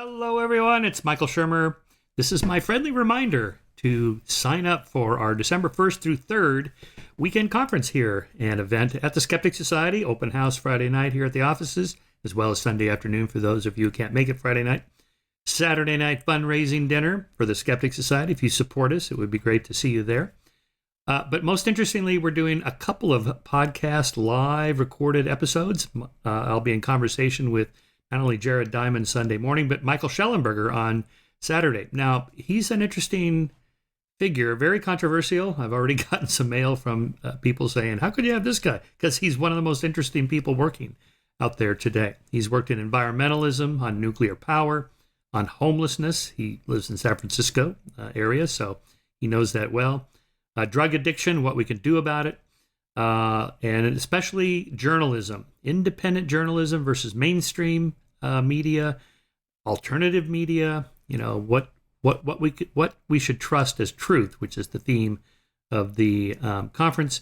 Hello, everyone. It's Michael Shermer. This is my friendly reminder to sign up for our December 1st through 3rd weekend conference here and event at the Skeptic Society, open house Friday night here at the offices, as well as Sunday afternoon for those of you who can't make it Friday night. Saturday night fundraising dinner for the Skeptic Society. If you support us, it would be great to see you there. But most interestingly, we're doing a couple of podcast live recorded episodes. I'll be in conversation with not only Jared Diamond Sunday morning, but Michael Schellenberger on Saturday. Now, he's an interesting figure, very controversial. I've already gotten some mail from people saying, how could you have this guy? Because he's one of the most interesting people working out there today. He's worked in environmentalism, on nuclear power, on homelessness. He lives in San Francisco area, so he knows that well. Drug addiction, what we can do about it, and especially journalism, independent journalism versus mainstream media, alternative media. You know what we should trust as truth, which is the theme of the conference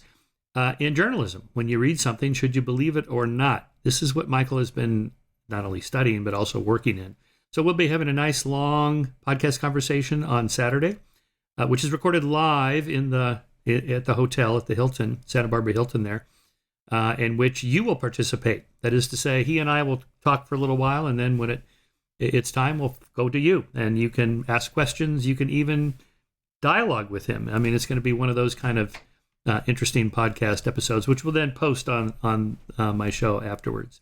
in journalism. When you read something, should you believe it or not? This is what Michael has been not only studying but also working in. So we'll be having a nice long podcast conversation on Saturday, which is recorded live at the hotel at the Hilton, Santa Barbara Hilton there, in which you will participate. That is to say, he and I will talk for a little while, and then when it's time, we'll go to you, and you can ask questions. You can even dialogue with him. I mean, it's going to be one of those kind of interesting podcast episodes, which we'll then post on my show afterwards.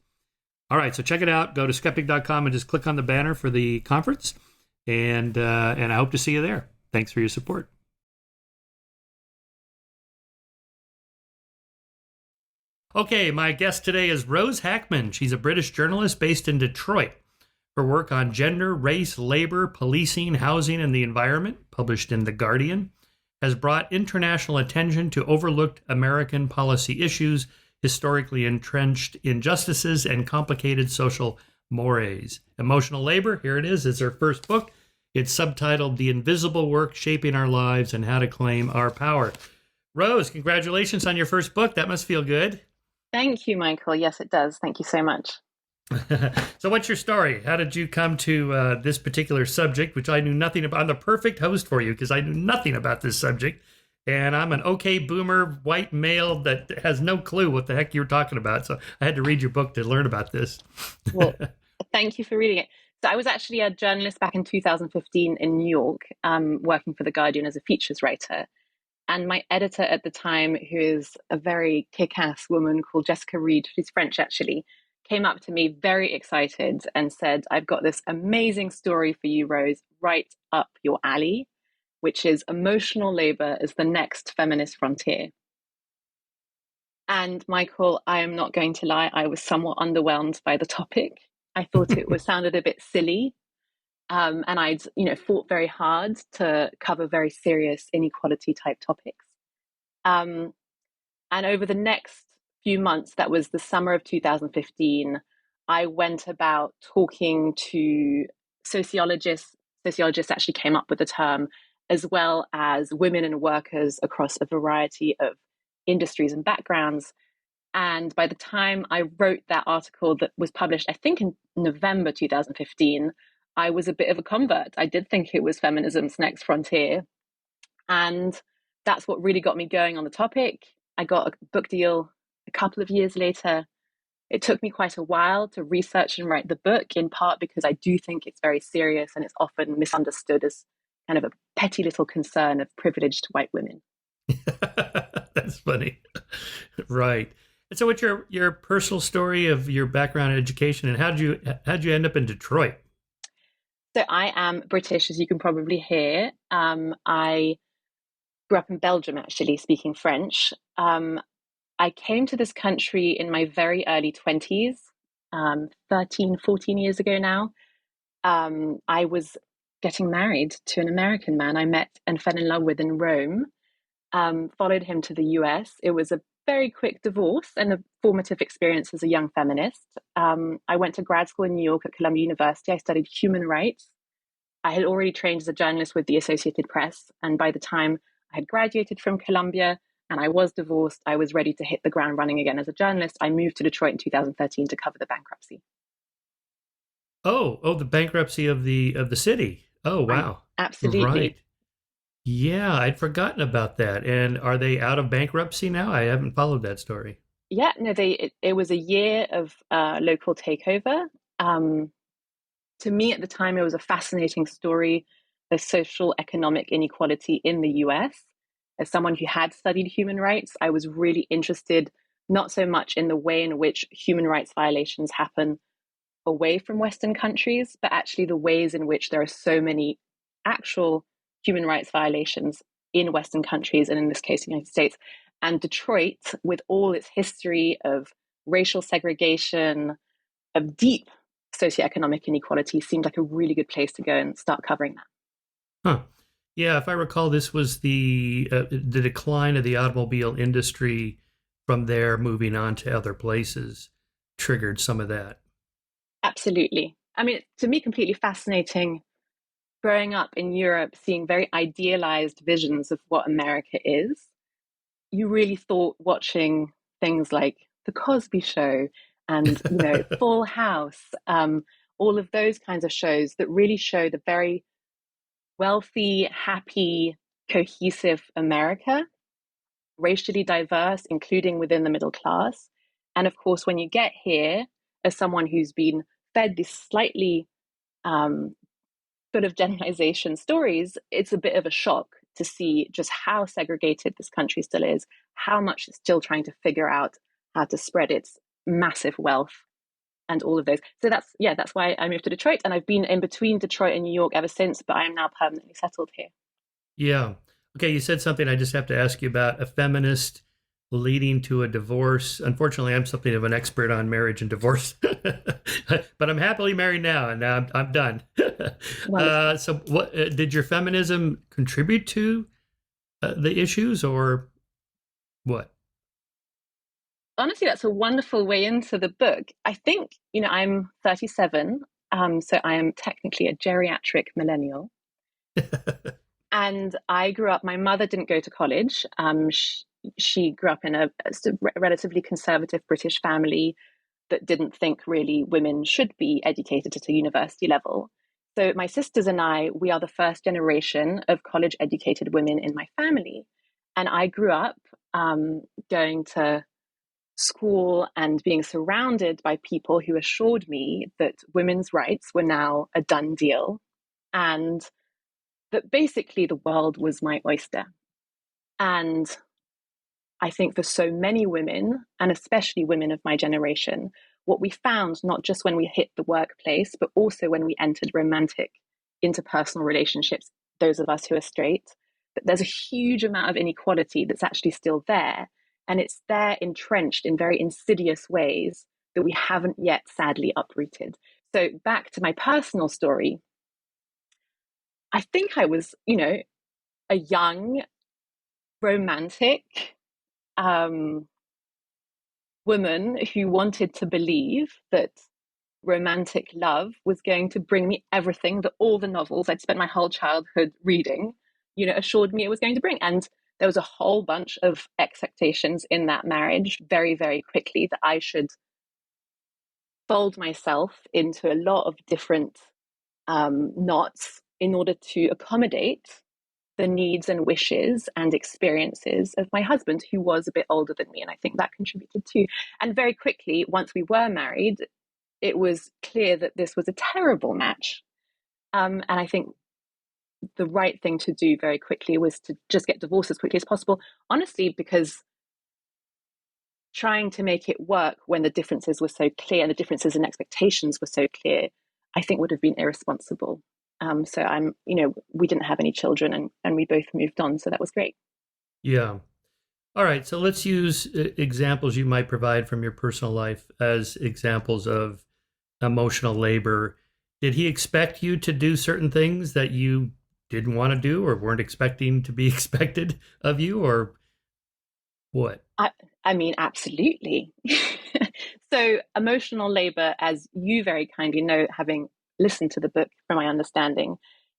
All right, so check it out. Go to skeptic.com and just click on the banner for the conference, and I hope to see you there. Thanks for your support. Okay, my guest today is Rose Hackman. She's a British journalist based in Detroit. Her work on gender, race, labor, policing, housing, and the environment, published in The Guardian, has brought international attention to overlooked American policy issues, historically entrenched injustices, and complicated social mores. Emotional Labor, here it is her first book. It's subtitled The Invisible Work Shaping Our Lives and How to Claim Our Power. Rose, congratulations on your first book. That must feel good. Thank you, Michael. Yes, it does. Thank you so much. So what's your story? How did you come to this particular subject, which I knew nothing about? I'm the perfect host for you because I knew nothing about this subject. And I'm an okay boomer, white male that has no clue what the heck you're talking about. So I had to read your book to learn about this. Well, thank you for reading it. So I was actually a journalist back in 2015 in New York, working for The Guardian as a features writer. And my editor at the time, who is a very kick-ass woman called Jessica Reed, who's French actually, came up to me very excited and said, I've got this amazing story for you, Rose, right up your alley, which is emotional labor as the next feminist frontier. And Michael, I am not going to lie, I was somewhat underwhelmed by the topic. I thought it sounded a bit silly. And I'd, fought very hard to cover very serious inequality type topics. And over the next few months, that was the summer of 2015, I went about talking to sociologists. Sociologists actually came up with the term, as well as women and workers across a variety of industries and backgrounds. And by the time I wrote that article that was published, I think in November 2015, I was a bit of a convert. I did think it was feminism's next frontier. And that's what really got me going on the topic. I got a book deal a couple of years later. It took me quite a while to research and write the book, in part because I do think it's very serious and it's often misunderstood as kind of a petty little concern of privileged white women. That's funny. Right. And so what's your personal story of your background in education, and how'd you end up in Detroit? So I am British, as you can probably hear. I grew up in Belgium, actually, speaking French. I came to this country in my very early 20s, 13, 14 years ago now. I was getting married to an American man I met and fell in love with in Rome, followed him to the US. It was a very quick divorce and a formative experience as a young feminist. I went to grad school in New York at Columbia University. I studied human rights. I had already trained as a journalist with the Associated Press. And by the time I had graduated from Columbia and I was divorced, I was ready to hit the ground running again as a journalist. I moved to Detroit in 2013 to cover the bankruptcy. Oh, the bankruptcy of the city. Oh, Right. wow. Absolutely. Right. Yeah, I'd forgotten about that. And are they out of bankruptcy now? I haven't followed that story. Yeah, no, it was a year of local takeover. Um, to me at the time, it was a fascinating story, the social economic inequality in the US. As someone who had studied human rights, I was really interested not so much in the way in which human rights violations happen away from Western countries, but actually the ways in which there are so many actual human rights violations in Western countries, and in this case, the United States. And Detroit, with all its history of racial segregation, of deep socioeconomic inequality, seemed like a really good place to go and start covering that. Huh. Yeah, if I recall, this was the decline of the automobile industry from there moving on to other places triggered some of that. Absolutely. I mean, to me, completely fascinating growing up in Europe, seeing very idealized visions of what America is. You really thought watching things like The Cosby Show and, Full House, all of those kinds of shows that really show the very wealthy, happy, cohesive America, racially diverse, including within the middle class. And of course, when you get here, as someone who's been fed these slightly um, sort of generalization stories, it's a bit of a shock to see just how segregated this country still is, how much it's still trying to figure out how to spread its massive wealth and all of those. So that's why I moved to Detroit, and I've been in between Detroit and New York ever since, but I am now permanently settled here. Yeah. Okay, you said something I just have to ask you about, a feminist leading to a divorce. Unfortunately, I'm something of an expert on marriage and divorce, but I'm happily married now, and now I'm done. Wonderful. So, what did your feminism contribute to the issues, or what? Honestly, that's a wonderful way into the book. I think, I'm 37, so I am technically a geriatric millennial. And I grew up, my mother didn't go to college. She grew up in a relatively conservative British family that didn't think really women should be educated at a university level. So my sisters and I, we are the first generation of college educated women in my family. And I grew up going to school and being surrounded by people who assured me that women's rights were now a done deal and that basically the world was my oyster. And I think for so many women, and especially women of my generation, what we found, not just when we hit the workplace, but also when we entered romantic interpersonal relationships, those of us who are straight, that there's a huge amount of inequality that's actually still there. And it's there entrenched in very insidious ways that we haven't yet sadly uprooted. So, back to my personal story, I think I was, a young, romantic, um, woman who wanted to believe that romantic love was going to bring me everything that all the novels I'd spent my whole childhood reading, assured me it was going to bring. And there was a whole bunch of expectations in that marriage very, very quickly that I should fold myself into a lot of different knots in order to accommodate the needs and wishes and experiences of my husband, who was a bit older than me. And I think that contributed too. And very quickly, once we were married, it was clear that this was a terrible match. And I think the right thing to do very quickly was to just get divorced as quickly as possible, honestly, because trying to make it work when the differences were so clear and the differences in expectations were so clear, I think would have been irresponsible. So we didn't have any children and we both moved on. So that was great. Yeah. All right. So let's use examples you might provide from your personal life as examples of emotional labor. Did he expect you to do certain things that you didn't want to do or weren't expecting to be expected of you, or what? I, I mean, absolutely. So, emotional labor, as you very kindly know, having listened to the book from my understanding,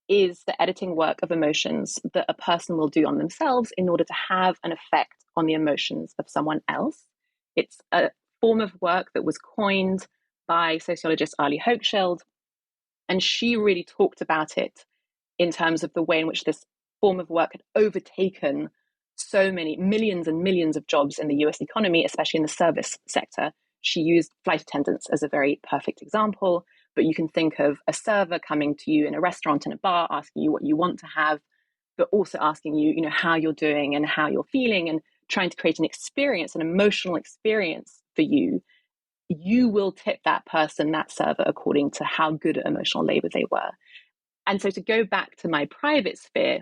is the editing work of emotions that a person will do on themselves in order to have an effect on the emotions of someone else. It's a form of work that was coined by sociologist Ali Hochschild And she really talked about it in terms of the way in which this form of work had overtaken so many millions and millions of jobs in the US economy, especially in the service sector. She used flight attendants as a very perfect example, but you can think of a server coming to you in a restaurant and a bar, asking you what you want to have, but also asking you, how you're doing and how you're feeling, and trying to create an experience, an emotional experience for you. You will tip that person, that server, according to how good at emotional labor they were. And so to go back to my private sphere,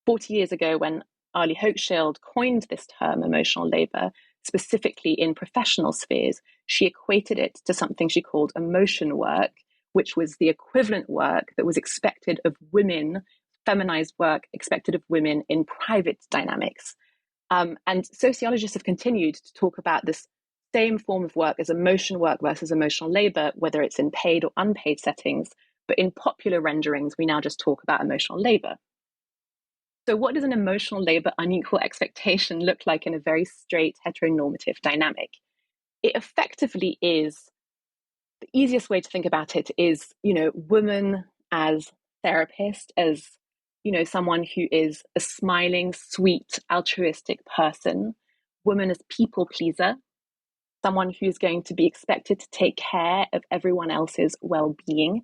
40 years ago, when Arlie Hochschild coined this term, emotional labor, specifically in professional spheres, she equated it to something she called emotion work, which was the equivalent work that was expected of women, feminized work expected of women in private dynamics. And sociologists have continued to talk about this same form of work as emotion work versus emotional labor, whether it's in paid or unpaid settings. But in popular renderings, we now just talk about emotional labor. So what does an emotional labor unequal expectation look like in a very straight heteronormative dynamic? It effectively is, the easiest way to think about it is, woman as therapist, as, someone who is a smiling, sweet, altruistic person, woman as people pleaser, someone who's going to be expected to take care of everyone else's well-being,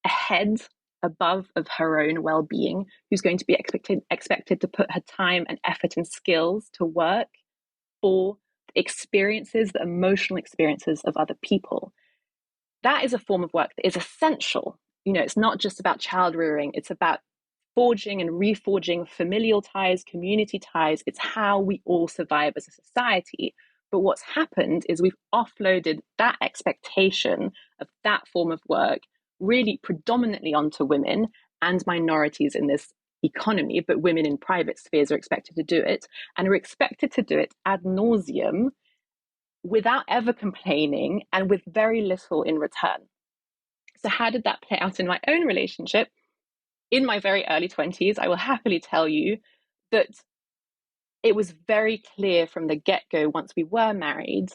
ahead, above of her own well-being, who's going to be expected to put her time and effort and skills to work for the experiences, the emotional experiences of other people. That is a form of work that is essential. It's not just about child rearing, it's about forging and reforging familial ties, community ties. It's how we all survive as a society. But what's happened is we've offloaded that expectation of that form of work really predominantly onto women and minorities in this economy, but women in private spheres are expected to do it, and are expected to do it ad nauseum without ever complaining and with very little in return. So how did that play out in my own relationship? In my very early 20s, I will happily tell you that it was very clear from the get-go, once we were married,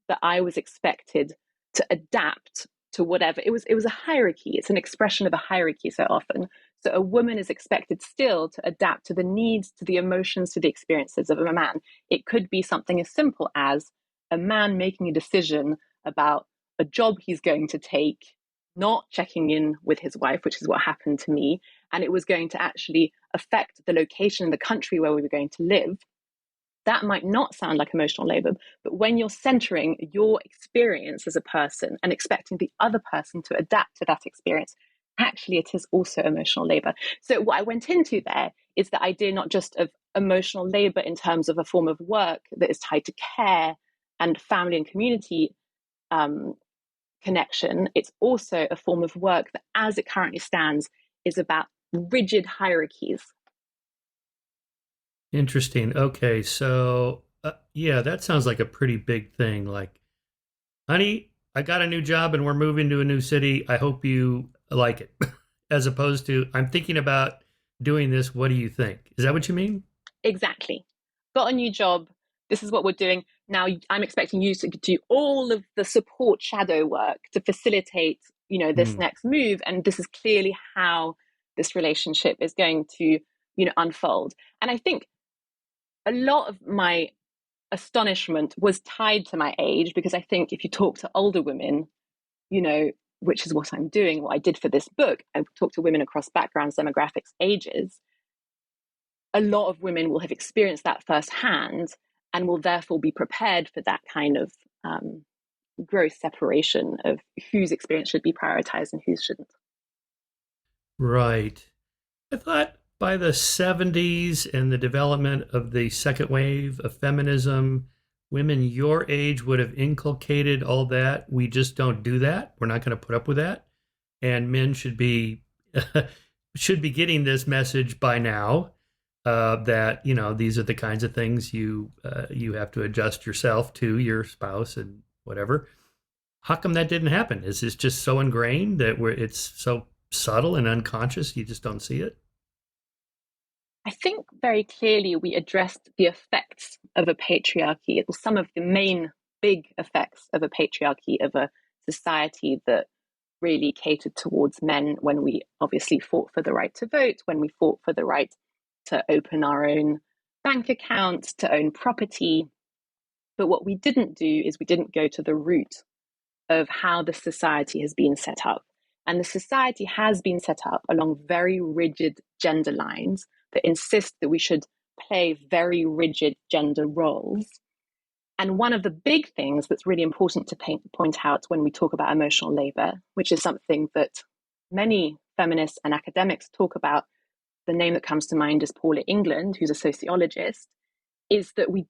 that I was expected to adapt to whatever. It was a hierarchy. It's an expression of a hierarchy so often. So a woman is expected still to adapt to the needs, to the emotions, to the experiences of a man. It could be something as simple as a man making a decision about a job he's going to take, not checking in with his wife, which is what happened to me, and it was going to actually affect the location in the country where we were going to live. That might not sound like emotional labor, but when you're centering your experience as a person and expecting the other person to adapt to that experience, actually it is also emotional labor. So what I went into there is the idea not just of emotional labor in terms of a form of work that is tied to care and family and community connection. It's also a form of work that, as it currently stands, is about rigid hierarchies. Interesting. Okay, so yeah, that sounds like a pretty big thing. Like, honey, I got a new job and we're moving to a new city. I hope you like it. As opposed to, I'm thinking about doing this. What do you think? Is that what you mean? Exactly. Got a new job. This is what we're doing. Now I'm expecting you to do all of the support shadow work to facilitate, this Hmm. next move. And this is clearly how this relationship is going to, unfold. And I think a lot of my astonishment was tied to my age, because I think if you talk to older women, you know, which is what I'm doing, what I did for this book, I talk to women across backgrounds, demographics, ages. A lot of women will have experienced that firsthand and will therefore be prepared for that kind of gross separation of whose experience should be prioritized and whose shouldn't. Right. I thought by the 70s and the development of the second wave of feminism, women your age would have inculcated all that. We just don't do that. We're not going to put up with that. And men should be should be getting this message by now, that these are the kinds of things you have to adjust yourself to your spouse and whatever. How come that didn't happen? Is this just so ingrained that it's so subtle and unconscious you just don't see it? I think very clearly we addressed the effects of a patriarchy, or some of the main big effects of a patriarchy, of a society that really catered towards men when we obviously fought for the right to vote, when we fought for the right to open our own bank account, to own property. But what we didn't do is we didn't go to the root of how the society has been set up. And the society has been set up along very rigid gender lines that insist that we should play very rigid gender roles. And one of the big things that's really important to point out when we talk about emotional labor, which is something that many feminists and academics talk about, the name that comes to mind is Paula England, who's a sociologist, is that we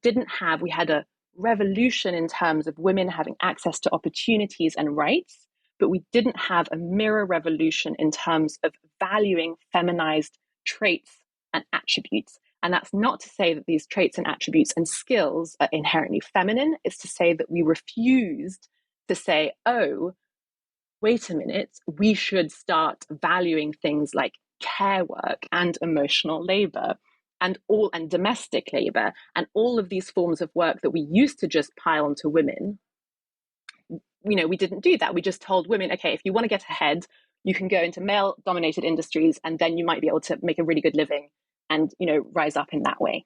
had a revolution in terms of women having access to opportunities and rights, but we didn't have a mirror revolution in terms of valuing feminized traits and attributes. And that's not to say that these traits and attributes and skills are inherently feminine. It's to say that we refused to say, oh, wait a minute, we should start valuing things like care work and emotional labor and domestic labor and all of these forms of work that we used to just pile onto women. We didn't do that. We just told women, okay, if you want to get ahead, you can go into male dominated industries and then you might be able to make a really good living and, rise up in that way.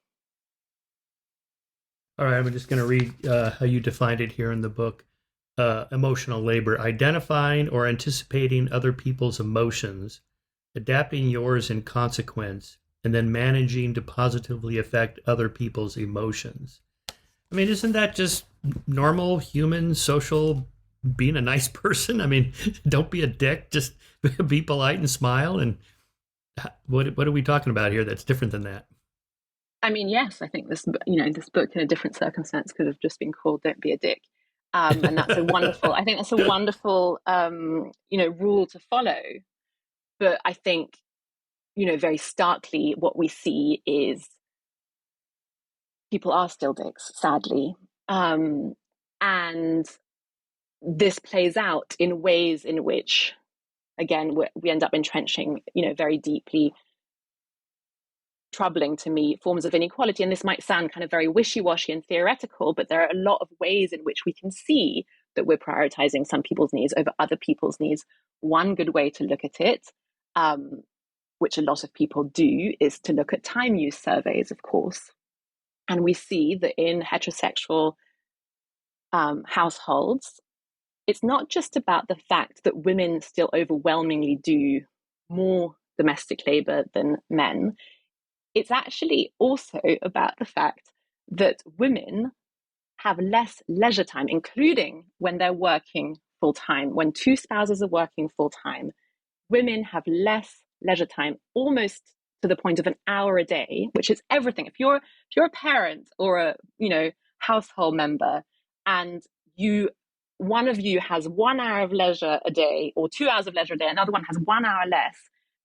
All right, I'm just going to read how you defined it here in the book. Emotional labor: identifying or anticipating other people's emotions, adapting yours in consequence, and then managing to positively affect other people's emotions. I mean, isn't that just normal human social being a nice person? I mean, don't be a dick, just be polite and smile. And what are we talking about here that's different than that? I mean, yes, I think this book in a different circumstance could have just been called "Don't Be a Dick," and that's a wonderful. I think that's a wonderful, rule to follow. But I think, very starkly, what we see is people are still dicks, sadly, and this plays out in ways in which, again, we end up entrenching, very deeply troubling to me forms of inequality. And this might sound kind of very wishy-washy and theoretical, but there are a lot of ways in which we can see that we're prioritizing some people's needs over other people's needs. One good way to look at it, which a lot of people do, is to look at time use surveys, of course. And we see that in heterosexual households, it's not just about the fact that women still overwhelmingly do more domestic labor than men. It's actually also about the fact that women have less leisure time, including when they're working full time. When two spouses are working full time, women have less leisure time, almost to the point of an hour a day, which is everything. If you're a parent or a household member, and one of you has 1 hour of leisure a day or 2 hours of leisure a day, another one has 1 hour less,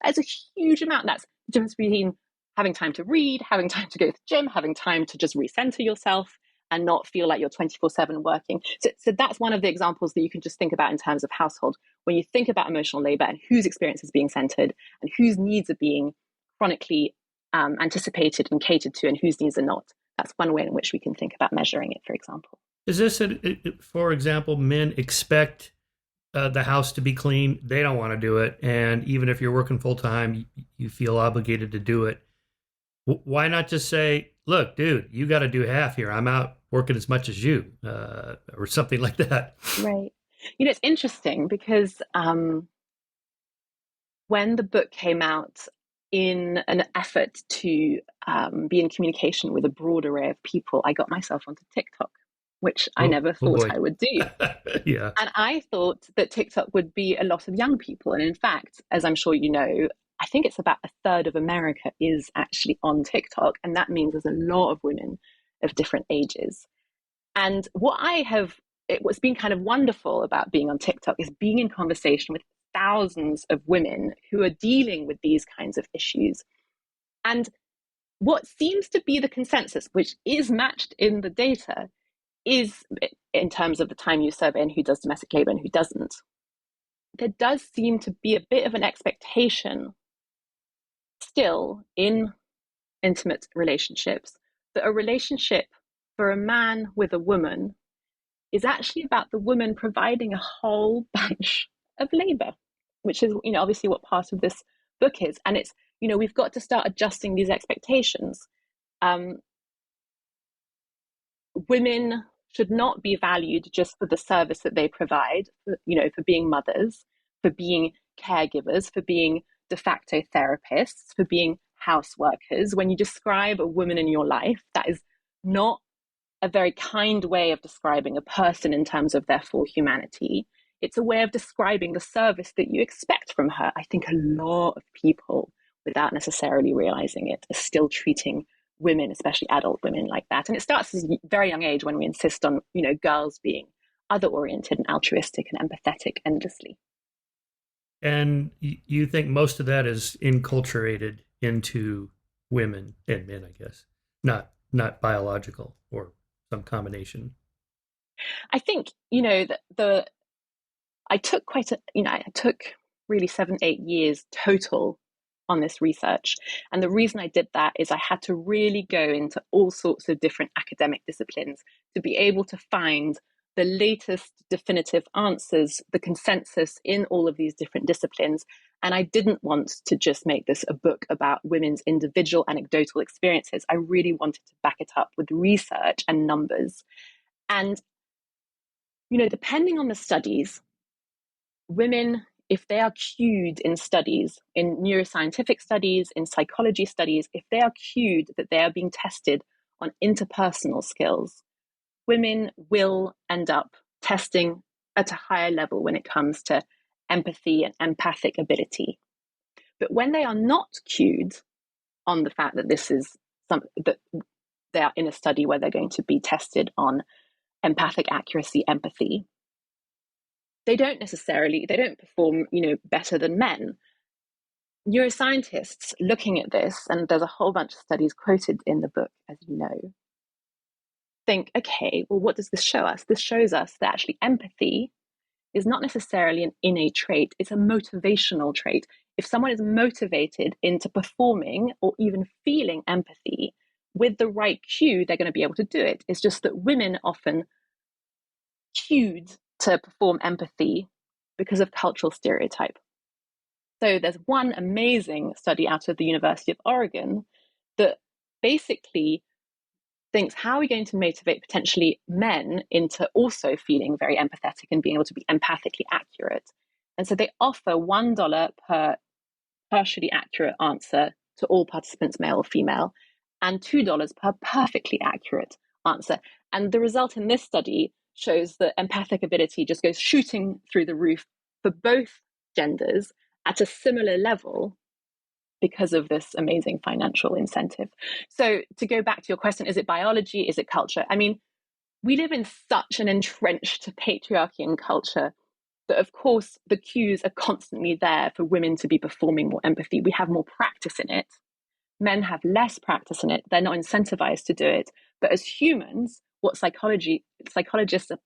that's a huge amount. That's the difference between having time to read, having time to go to the gym, having time to just recenter yourself and not feel like you're 24/7 working. So that's one of the examples that you can just think about in terms of household. When you think about emotional labor and whose experience is being centered and whose needs are being chronically anticipated and catered to and whose needs are not, that's one way in which we can think about measuring it, for example. Is this, for example, men expect the house to be clean? They don't want to do it. And even if you're working full time, you feel obligated to do it. Why not just say, look, dude, you got to do half here. I'm out working as much as you, or something like that. Right. It's interesting because when the book came out, in an effort to be in communication with a broad array of people, I got myself onto TikTok, which I never thought I would do. Yeah. And I thought that TikTok would be a lot of young people. And in fact, as I'm sure you know, I think it's about a third of America is actually on TikTok. And that means there's a lot of women of different ages. And what's been kind of wonderful about being on TikTok is being in conversation with thousands of women who are dealing with these kinds of issues. And what seems to be the consensus, which is matched in the data, is in terms of the time use survey and who does domestic labor and who doesn't, there does seem to be a bit of an expectation still in intimate relationships that a relationship for a man with a woman is actually about the woman providing a whole bunch of labor, which is, obviously what part of this book is. And it's, we've got to start adjusting these expectations. Women should not be valued just for the service that they provide, for being mothers, for being caregivers, for being de facto therapists, for being houseworkers. When you describe a woman in your life, that is not a very kind way of describing a person in terms of their full humanity. It's a way of describing the service that you expect from her. I think a lot of people, without necessarily realizing it, are still treating women, especially adult women, like that. And it starts at a very young age when we insist on, girls being other-oriented and altruistic and empathetic endlessly. And you think most of that is inculturated into women and men, I guess, not biological or some combination. I think, that I took I took really 7-8 years total on this research. And the reason I did that is I had to really go into all sorts of different academic disciplines to be able to find the latest definitive answers, the consensus in all of these different disciplines. And I didn't want to just make this a book about women's individual anecdotal experiences. I really wanted to back it up with research and numbers. And, depending on the studies, women, if they are cued in studies, in neuroscientific studies, in psychology studies, if they are cued that they are being tested on interpersonal skills, women will end up testing at a higher level when it comes to empathy and empathic ability. But when they are not cued on the fact that that they are in a study where they're going to be tested on empathic accuracy, empathy, they don't perform, better than men. Neuroscientists looking at this, and there's a whole bunch of studies quoted in the book, as you know, think, okay, well, what does this show us? This shows us that actually empathy is not necessarily an innate trait, it's a motivational trait. If someone is motivated into performing or even feeling empathy with the right cue, they're going to be able to do it. It's just that women often cued to perform empathy because of cultural stereotype. So there's one amazing study out of the University of Oregon that basically thinks, how are we going to motivate potentially men into also feeling very empathetic and being able to be empathically accurate? And so they offer $1 per partially accurate answer to all participants, male or female, and $2 per perfectly accurate answer. And the result in this study shows that empathic ability just goes shooting through the roof for both genders at a similar level because of this amazing financial incentive. So to go back to your question, is it biology? Is it culture? I mean, we live in such an entrenched patriarchy and culture that, of course, the cues are constantly there for women to be performing more empathy. We have more practice in it. Men have less practice in it. They're not incentivized to do it. But as humans, what psychologists are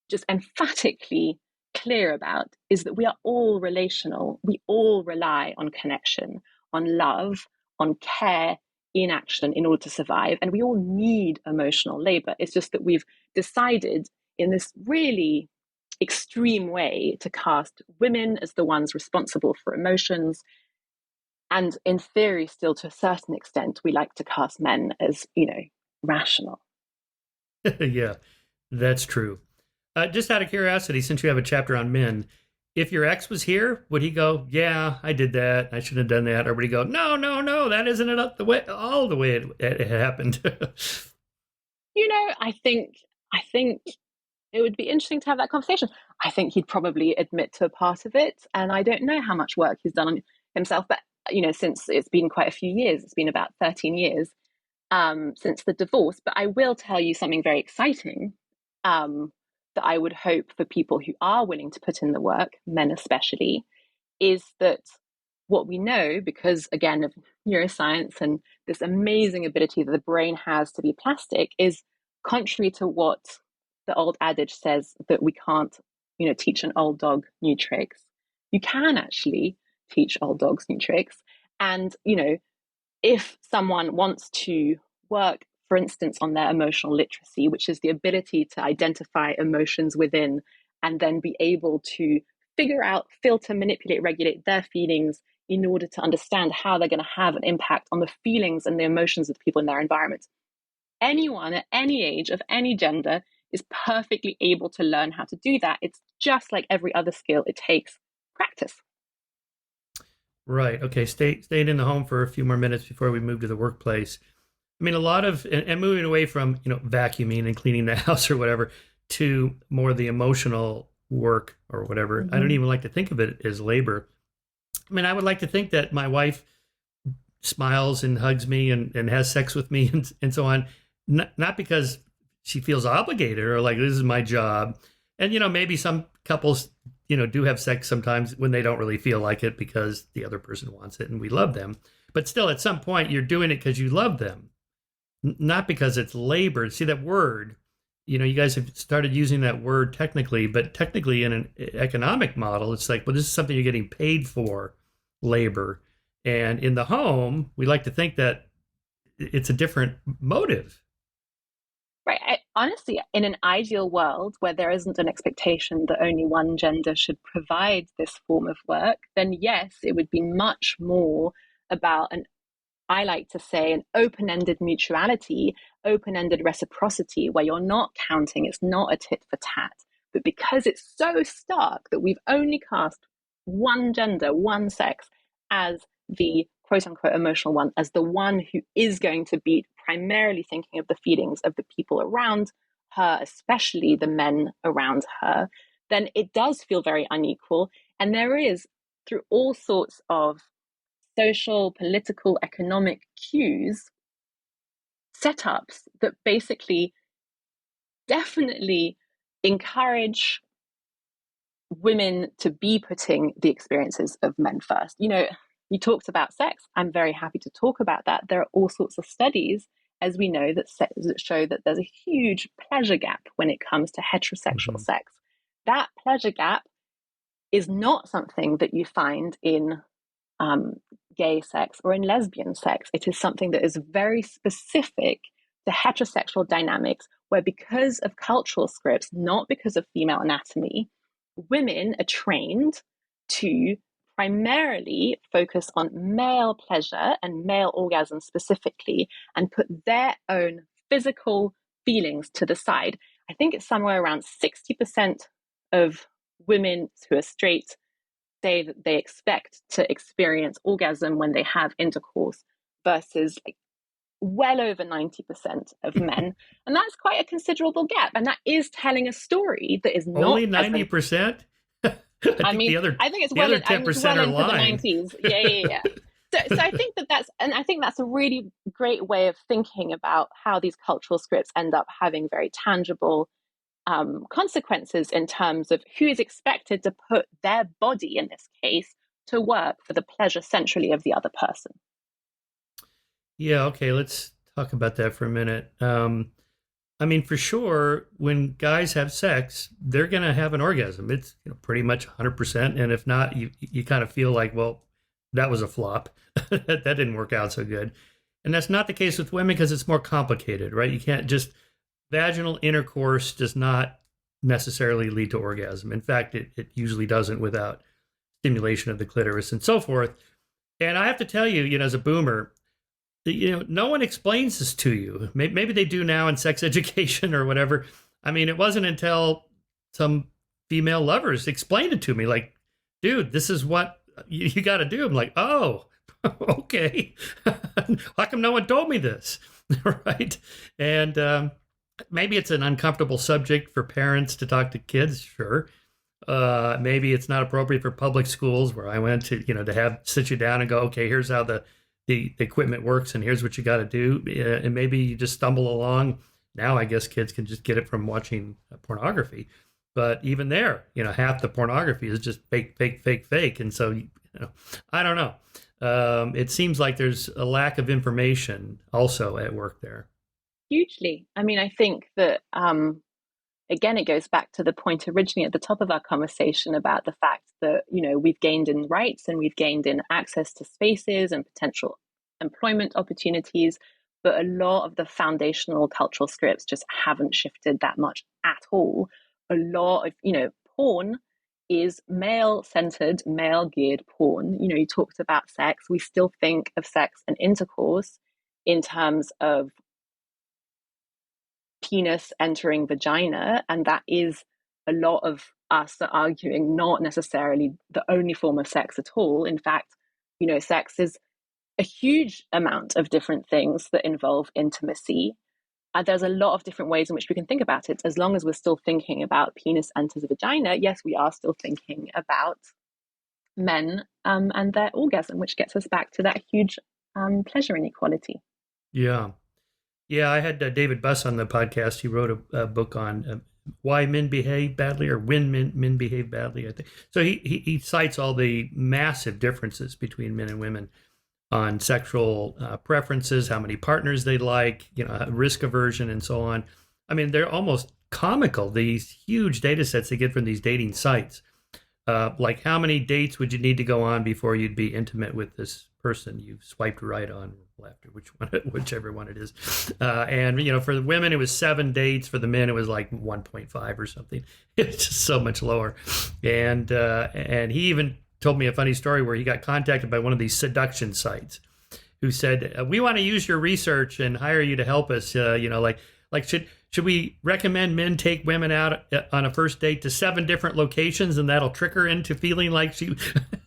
just emphatically clear about is that we are all relational. We all rely on connection, on love, on care in action in order to survive. And we all need emotional labor. It's just that we've decided in this really extreme way to cast women as the ones responsible for emotions. And in theory, still to a certain extent, we like to cast men as, rational. Yeah, that's true. Just out of curiosity, since you have a chapter on men, if your ex was here, would he go, "Yeah, I did that. I should have done that," or would he go, "No, no, no, that isn't it up the way, all the way it happened"? I think it would be interesting to have that conversation. I think he'd probably admit to a part of it, and I don't know how much work he's done on himself. But since it's been quite a few years, it's been about 13 years since the divorce. But I will tell you something very exciting. That I would hope for people who are willing to put in the work, men especially, is that what we know, because again of neuroscience and this amazing ability that the brain has to be plastic, is contrary to what the old adage says that we can't, teach an old dog new tricks. You can actually teach old dogs new tricks. And, if someone wants to work, for instance, on their emotional literacy, which is the ability to identify emotions within and then be able to figure out, filter, manipulate, regulate their feelings in order to understand how they're going to have an impact on the feelings and the emotions of the people in their environment. Anyone at any age, of any gender, is perfectly able to learn how to do that. It's just like every other skill, it takes practice. Right. Okay. Staying in the home for a few more minutes before we move to the workplace. I mean, a lot of, and moving away from, vacuuming and cleaning the house or whatever, to more the emotional work or whatever. I don't even like to think of it as labor. I mean, I would like to think that my wife smiles and hugs me and has sex with me and so on, not because she feels obligated or like this is my job. And, maybe some couples, do have sex sometimes when they don't really feel like it because the other person wants it and we love them. But still, at some point, you're doing it because you love them, not because it's labor. See that word, you guys have started using that word technically, but technically in an economic model, it's like, well, this is something you're getting paid for, labor. And in the home, we like to think that it's a different motive. Right. Honestly, in an ideal world where there isn't an expectation that only one gender should provide this form of work, then yes, it would be much more about I like to say, an open ended mutuality, open ended reciprocity, where you're not counting, it's not a tit for tat. But because it's so stark that we've only cast one gender, one sex, as the quote unquote emotional one, as the one who is going to be primarily thinking of the feelings of the people around her, especially the men around her, then it does feel very unequal. And there is, through all sorts of social, political, economic cues, setups that basically definitely encourage women to be putting the experiences of men first. You talked about sex. I'm very happy to talk about that. There are all sorts of studies, as we know, that show that there's a huge pleasure gap when it comes to heterosexual sex. That pleasure gap is not something that you find in gay sex or in lesbian sex. It is something that is very specific to heterosexual dynamics, where because of cultural scripts, not because of female anatomy, women are trained to primarily focus on male pleasure and male orgasm specifically, and put their own physical feelings to the side. I think it's somewhere around 60% of women who are straight say that they expect to experience orgasm when they have intercourse, versus like well over 90% of men. And that's quite a considerable gap. And that is telling a story that is not only 90%. I mean, I think it's well, I mean, it's well into the 90s. Yeah. So I think that's a really great way of thinking about how these cultural scripts end up having very tangible consequences in terms of who is expected to put their body, in this case, to work for the pleasure centrally of the other person. Yeah, okay, let's talk about that for a minute. I mean, for sure, when guys have sex, they're going to have an orgasm. It's pretty much 100%. And if not, you kind of feel like, well, that was a flop. That didn't work out so good. And that's not the case with women because it's more complicated, right? You can't just, vaginal intercourse does not necessarily lead to orgasm. In fact, it usually doesn't without stimulation of the clitoris and so forth. And I have to tell you, as a boomer, no one explains this to you. Maybe they do now in sex education or whatever. I mean, it wasn't until some female lovers explained it to me, like, dude, this is what you got to do. I'm like, oh, okay. How come no one told me this? Right. And maybe it's an uncomfortable subject for parents to talk to kids. Sure. Maybe it's not appropriate for public schools where I went to, to sit you down and go, okay, here's how the equipment works and here's what you got to do. And maybe you just stumble along. Now I guess kids can just get it from watching pornography. But even there, half the pornography is just fake, fake, fake, fake. And so, I don't know. It seems like there's a lack of information also at work there. Hugely. I mean, I think that, again, it goes back to the point originally at the top of our conversation about the fact that, we've gained in rights and we've gained in access to spaces and potential employment opportunities. But a lot of the foundational cultural scripts just haven't shifted that much at all. A lot of, porn is male-centered, male-geared porn. You talked about sex. We still think of sex and intercourse in terms of penis entering vagina, and that is a lot of us are arguing not necessarily the only form of sex at all. In fact, sex is a huge amount of different things that involve intimacy. There's a lot of different ways in which we can think about it. As long as we're still thinking about penis enters vagina, yes, we are still thinking about men and their orgasm, which gets us back to that huge pleasure inequality. Yeah. Yeah, I had David Buss on the podcast. He wrote a book on why men behave badly, or when men behave badly, I think. So he cites all the massive differences between men and women on sexual preferences, how many partners they like, risk aversion, and so on. I mean, they're almost comical, these huge data sets they get from these dating sites. Like, how many dates would you need to go on before you'd be intimate with this person you swiped right on, or left, or whichever one it is. And for the women, it was 7 dates. For the men, it was like 1.5 or something. It's just so much lower. And he even told me a funny story where he got contacted by one of these seduction sites who said, we want to use your research and hire you to help us. Like should we recommend men take women out on a first date to 7 different locations, and that'll trick her into feeling like she?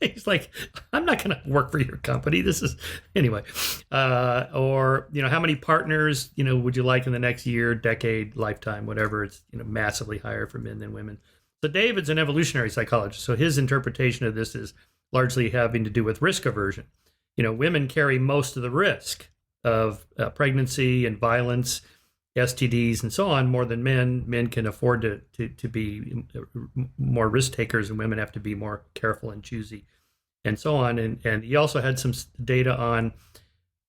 He's like, I'm not going to work for your company. This is anyway. Or how many partners would you like in the next year, decade, lifetime, whatever? It's massively higher for men than women. So David's an evolutionary psychologist. So his interpretation of this is largely having to do with risk aversion. Women carry most of the risk of pregnancy and violence, STDs, and so on, more than men. Men can afford to be more risk takers, and women have to be more careful and choosy, and so on. And he also had some data on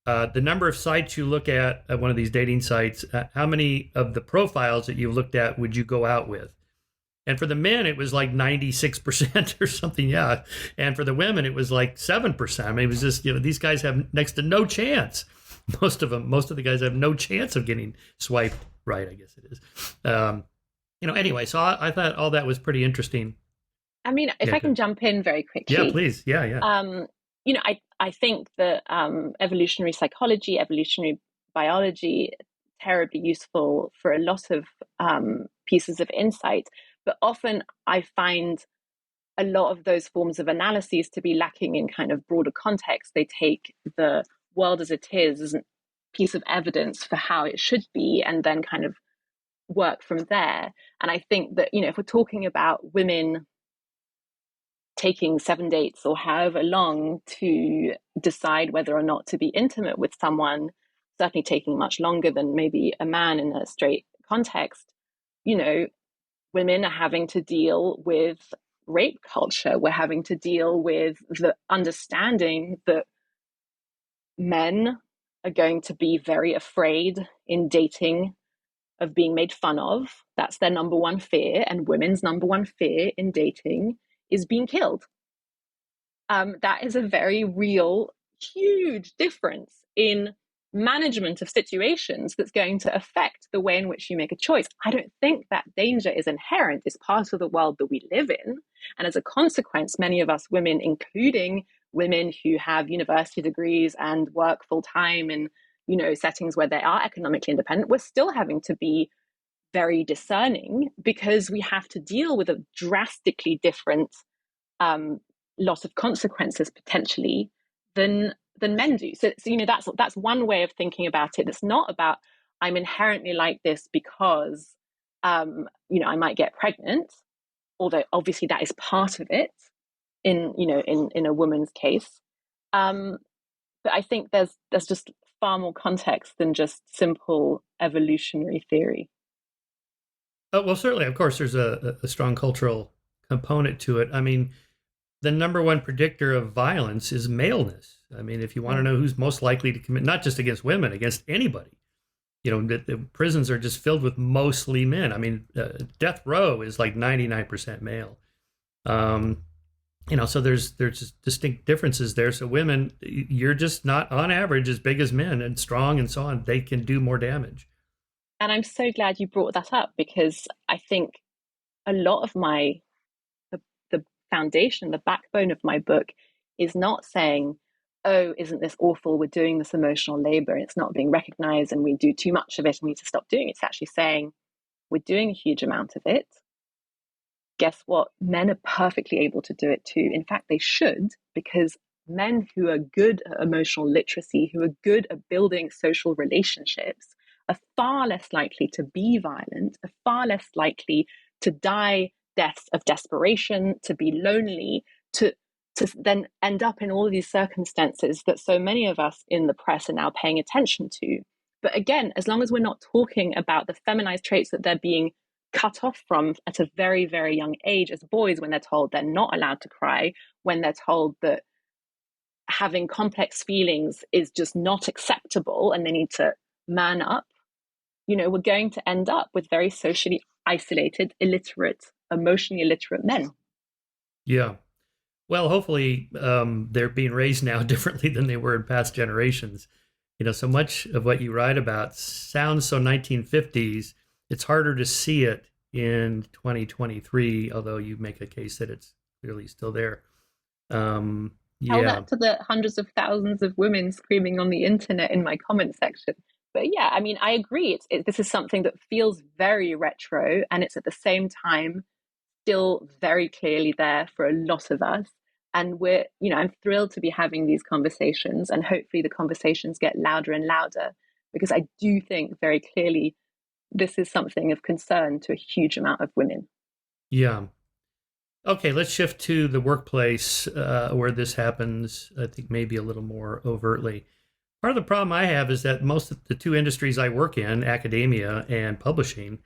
the number of sites you look at one of these dating sites. How many of the profiles that you looked at would you go out with? And for the men, it was like 96% or something, yeah. And for the women, it was like 7%. I mean, it was just, these guys have next to no chance. Most of the guys have no chance of getting swiped right, I guess it is. Anyway, so I thought all that was pretty interesting. I mean, if I can jump in very quickly. Yeah, please. Yeah. I think that evolutionary psychology, evolutionary biology, terribly useful for a lot of pieces of insight. But often I find a lot of those forms of analyses to be lacking in kind of broader context. They take the world as it is as a piece of evidence for how it should be, and then kind of work from there. And I think that, if we're talking about women taking 7 dates or however long to decide whether or not to be intimate with someone, certainly taking much longer than maybe a man in a straight context, women are having to deal with rape culture. We're having to deal with the understanding that men are going to be very afraid in dating of being made fun of. That's their number one fear. And women's number one fear in dating is being killed. That is a very real, huge difference in management of situations that's going to affect the way in which you make a choice. I don't think that danger is inherent. It's part of the world that we live in. And as a consequence, many of us women, including women who have university degrees and work full time in, settings where they are economically independent, we're still having to be very discerning because we have to deal with a drastically different lot of consequences potentially than men do. So that's one way of thinking about it. It's not about I'm inherently like this because I might get pregnant, although obviously that is part of it in a woman's case. But I think there's just far more context than just simple evolutionary theory. Well, certainly, of course, there's a strong cultural component to it. I mean, the number one predictor of violence is maleness. I mean, if you want to know who's most likely to commit, not just against women, against anybody, the prisons are just filled with mostly men. I mean, death row is like 99% male. So there's just distinct differences there. So women, you're just not on average as big as men and strong and so on. They can do more damage. And I'm so glad you brought that up, because I think a lot of the foundation, the backbone of my book is not saying, oh, isn't this awful? We're doing this emotional labor and it's not being recognized and we do too much of it and we need to stop doing it. It's actually saying we're doing a huge amount of it. Guess what? Men are perfectly able to do it too. In fact, they should, because men who are good at emotional literacy, who are good at building social relationships, are far less likely to be violent, are far less likely to die deaths of desperation, to be lonely, to then end up in all of these circumstances that so many of us in the press are now paying attention to. But again, as long as we're not talking about the feminized traits that they're being cut off from at a very, very young age as boys, when they're told they're not allowed to cry, when they're told that having complex feelings is just not acceptable and they need to man up, we're going to end up with very socially isolated, illiterate, emotionally illiterate men. Yeah. Well, hopefully they're being raised now differently than they were in past generations. So much of what you write about sounds so 1950s. It's harder to see it in 2023, although you make a case that it's clearly still there. Tell Yeah. that to the hundreds of thousands of women screaming on the internet in my comment section. But yeah, I mean, I agree. This is something that feels very retro, and it's at the same time still very clearly there for a lot of us. And I'm thrilled to be having these conversations, and hopefully the conversations get louder and louder, because I do think very clearly this is something of concern to a huge amount of women. Yeah. Okay, let's shift to the workplace where this happens, I think maybe a little more overtly. Part of the problem I have is that most of the two industries I work in, academia and publishing,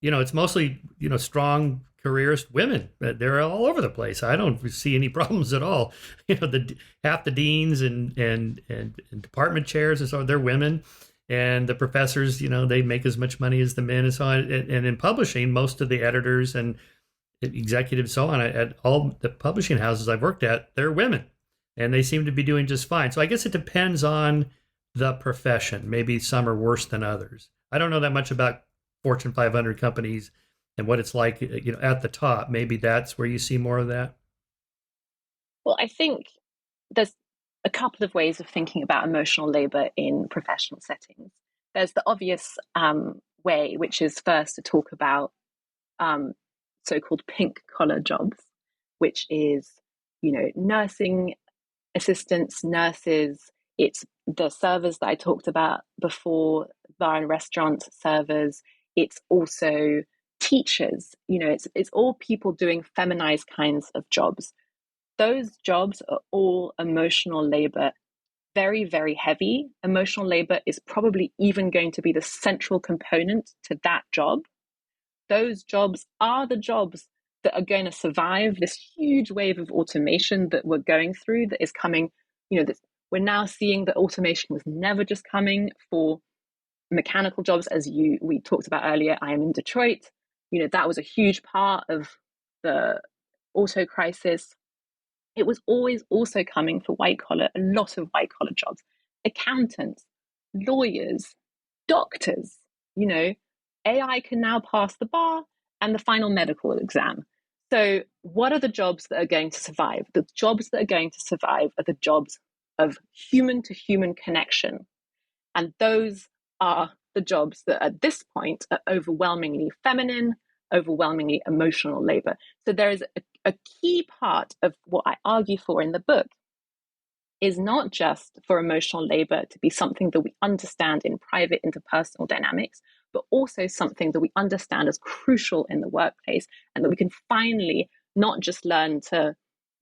it's mostly, strong careerist women. They're all over the place. I don't see any problems at all. Half the deans and department chairs and so they're women. And the professors, they make as much money as the men and so on. And in publishing, most of the editors and executives, so on, at all the publishing houses I've worked at, they're women. And they seem to be doing just fine. So I guess it depends on the profession. Maybe some are worse than others. I don't know that much about Fortune 500 companies and what it's like, at the top. Maybe that's where you see more of that. Well, I think there's a couple of ways of thinking about emotional labor in professional settings. There's the obvious way, which is first to talk about so-called pink collar jobs, which is, nursing assistants, nurses. It's the servers that I talked about before, bar and restaurant servers. It's also teachers. It's all people doing feminized kinds of jobs. Those jobs are all emotional labor, very, very heavy. Emotional labor is probably even going to be the central component to that job. Those jobs are the jobs that are going to survive this huge wave of automation that we're going through, that is coming. We're now seeing that automation was never just coming for mechanical jobs, as we talked about earlier. I am in Detroit. That was a huge part of the auto crisis. It was always also coming for white collar, a lot of white collar jobs, accountants, lawyers, doctors. AI can now pass the bar and the final medical exam. So, what are the jobs that are going to survive? The jobs that are going to survive are the jobs of human to human connection. And those are the jobs that at this point are overwhelmingly feminine, overwhelmingly emotional labor. So, there is a key part of what I argue for in the book is not just for emotional labor to be something that we understand in private interpersonal dynamics, but also something that we understand as crucial in the workplace, and that we can finally not just learn to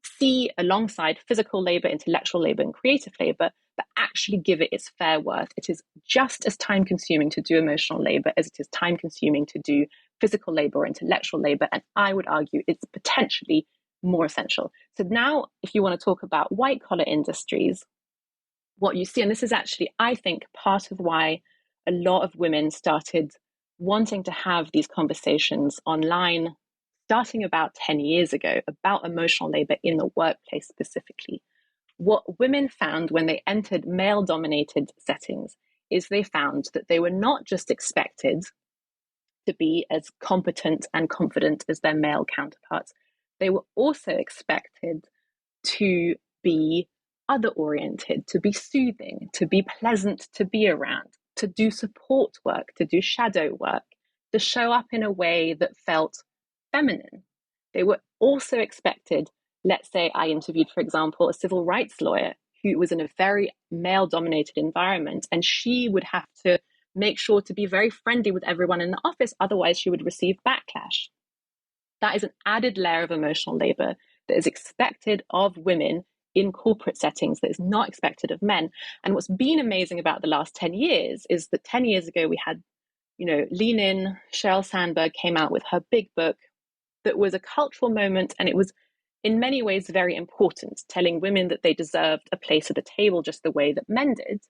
see alongside physical labor, intellectual labor, and creative labor, but actually give it its fair worth. It is just as time consuming to do emotional labor as it is time consuming to do physical labor or intellectual labor. And I would argue it's potentially more essential. So now, if you want to talk about white collar industries, what you see, and this is actually, I think, part of why a lot of women started wanting to have these conversations online, starting about 10 years ago, about emotional labor in the workplace specifically. What women found when they entered male dominated settings is they found that they were not just expected to be as competent and confident as their male counterparts. they were also expected to be other oriented, to be soothing, to be pleasant to be around, to do support work, to do shadow work, to show up in a way that felt feminine. They were also expected, let's say I interviewed, for example, a civil rights lawyer who was in a very male dominated environment, and she would have to make sure to be very friendly with everyone in the office, otherwise she would receive backlash. That is an added layer of emotional labor that is expected of women in corporate settings that is not expected of men. And what's been amazing about the last 10 years is that 10 years ago we had, Lean In, Sheryl Sandberg came out with her big book that was a cultural moment, and it was in many ways very important, telling women that they deserved a place at the table just the way that men did.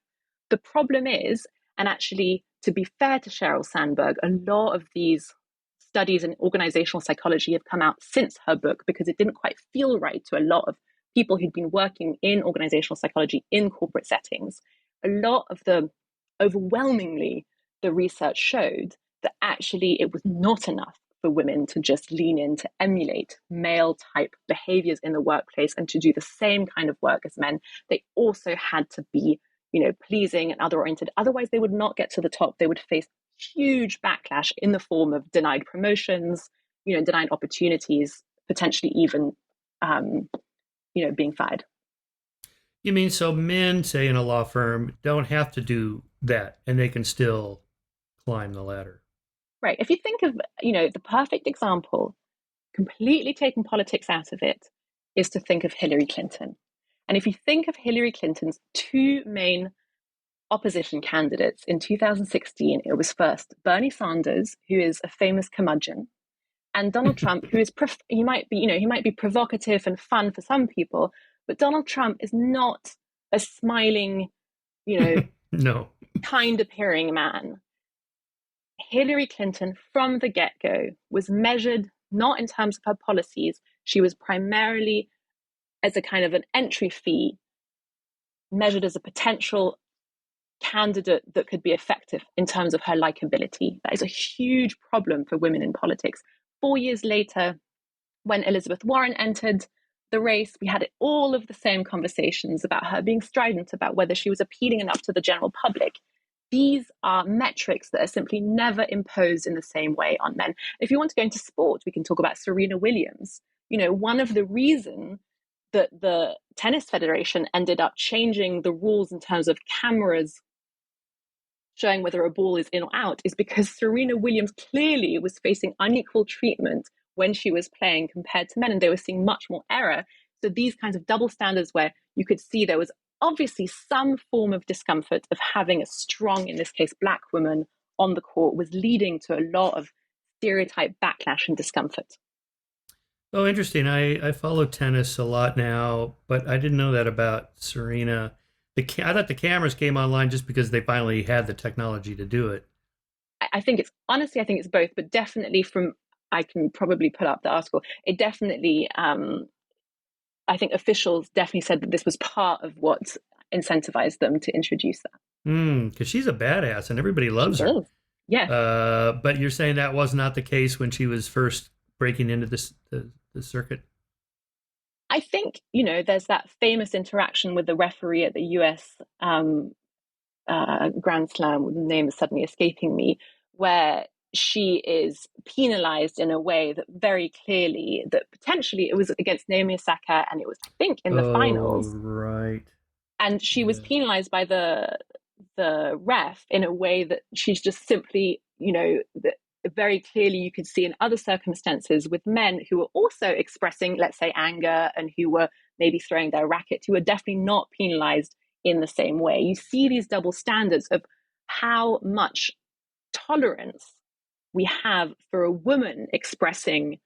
The problem is, and actually, to be fair to Sheryl Sandberg, a lot of these studies in organizational psychology have come out since her book because it didn't quite feel right to a lot of people who'd been working in organizational psychology in corporate settings. A lot of overwhelmingly, the research showed that actually it was not enough for women to just lean in to emulate male type behaviors in the workplace and to do the same kind of work as men. They also had to be, pleasing and other oriented. Otherwise, they would not get to the top. They would face huge backlash in the form of denied promotions, denied opportunities, potentially even, being fired. You mean so men, say in a law firm, don't have to do that and they can still climb the ladder? Right. If you think of, the perfect example, completely taking politics out of it, is to think of Hillary Clinton. And if you think of Hillary Clinton's two main opposition candidates in 2016, it was first Bernie Sanders, who is a famous curmudgeon, and Donald Trump, who is he might be provocative and fun for some people, but Donald Trump is not a smiling, No. kind appearing man. Hillary Clinton, from the get-go, was measured not in terms of her policies. She was primarily, as a kind of an entry fee, measured as a potential candidate that could be effective in terms of her likability. That is a huge problem for women in politics. 4 years later, when Elizabeth Warren entered the race, we had all of the same conversations about her being strident, about whether she was appealing enough to the general public. These are metrics that are simply never imposed in the same way on men. If you want to go into sport, we can talk about Serena Williams. One of the reasons that the Tennis Federation ended up changing the rules in terms of cameras showing whether a ball is in or out is because Serena Williams clearly was facing unequal treatment when she was playing compared to men, and they were seeing much more error. So these kinds of double standards where you could see there was obviously some form of discomfort of having a strong, in this case, Black woman on the court was leading to a lot of stereotype backlash and discomfort. Oh, interesting. I follow tennis a lot now, but I didn't know that about Serena. I thought the cameras came online just because they finally had the technology to do it. I think it's both, but definitely I can probably put up the article. It definitely, I think officials definitely said that this was part of what incentivized them to introduce that. Because she's a badass and everybody She loves her. is. Yes. But you're saying that was not the case when she was first breaking into the circuit? I think, there's that famous interaction with the referee at the US Grand Slam, the name is suddenly escaping me, where she is penalized in a way that very clearly, that potentially it was against Naomi Osaka, and it was, I think, in the finals. Right. And she was penalized by the ref in a way that she's just simply, that very clearly you could see in other circumstances with men who were also expressing, let's say, anger and who were maybe throwing their racket, who were definitely not penalized in the same way. You see these double standards of how much tolerance we have for a woman expressing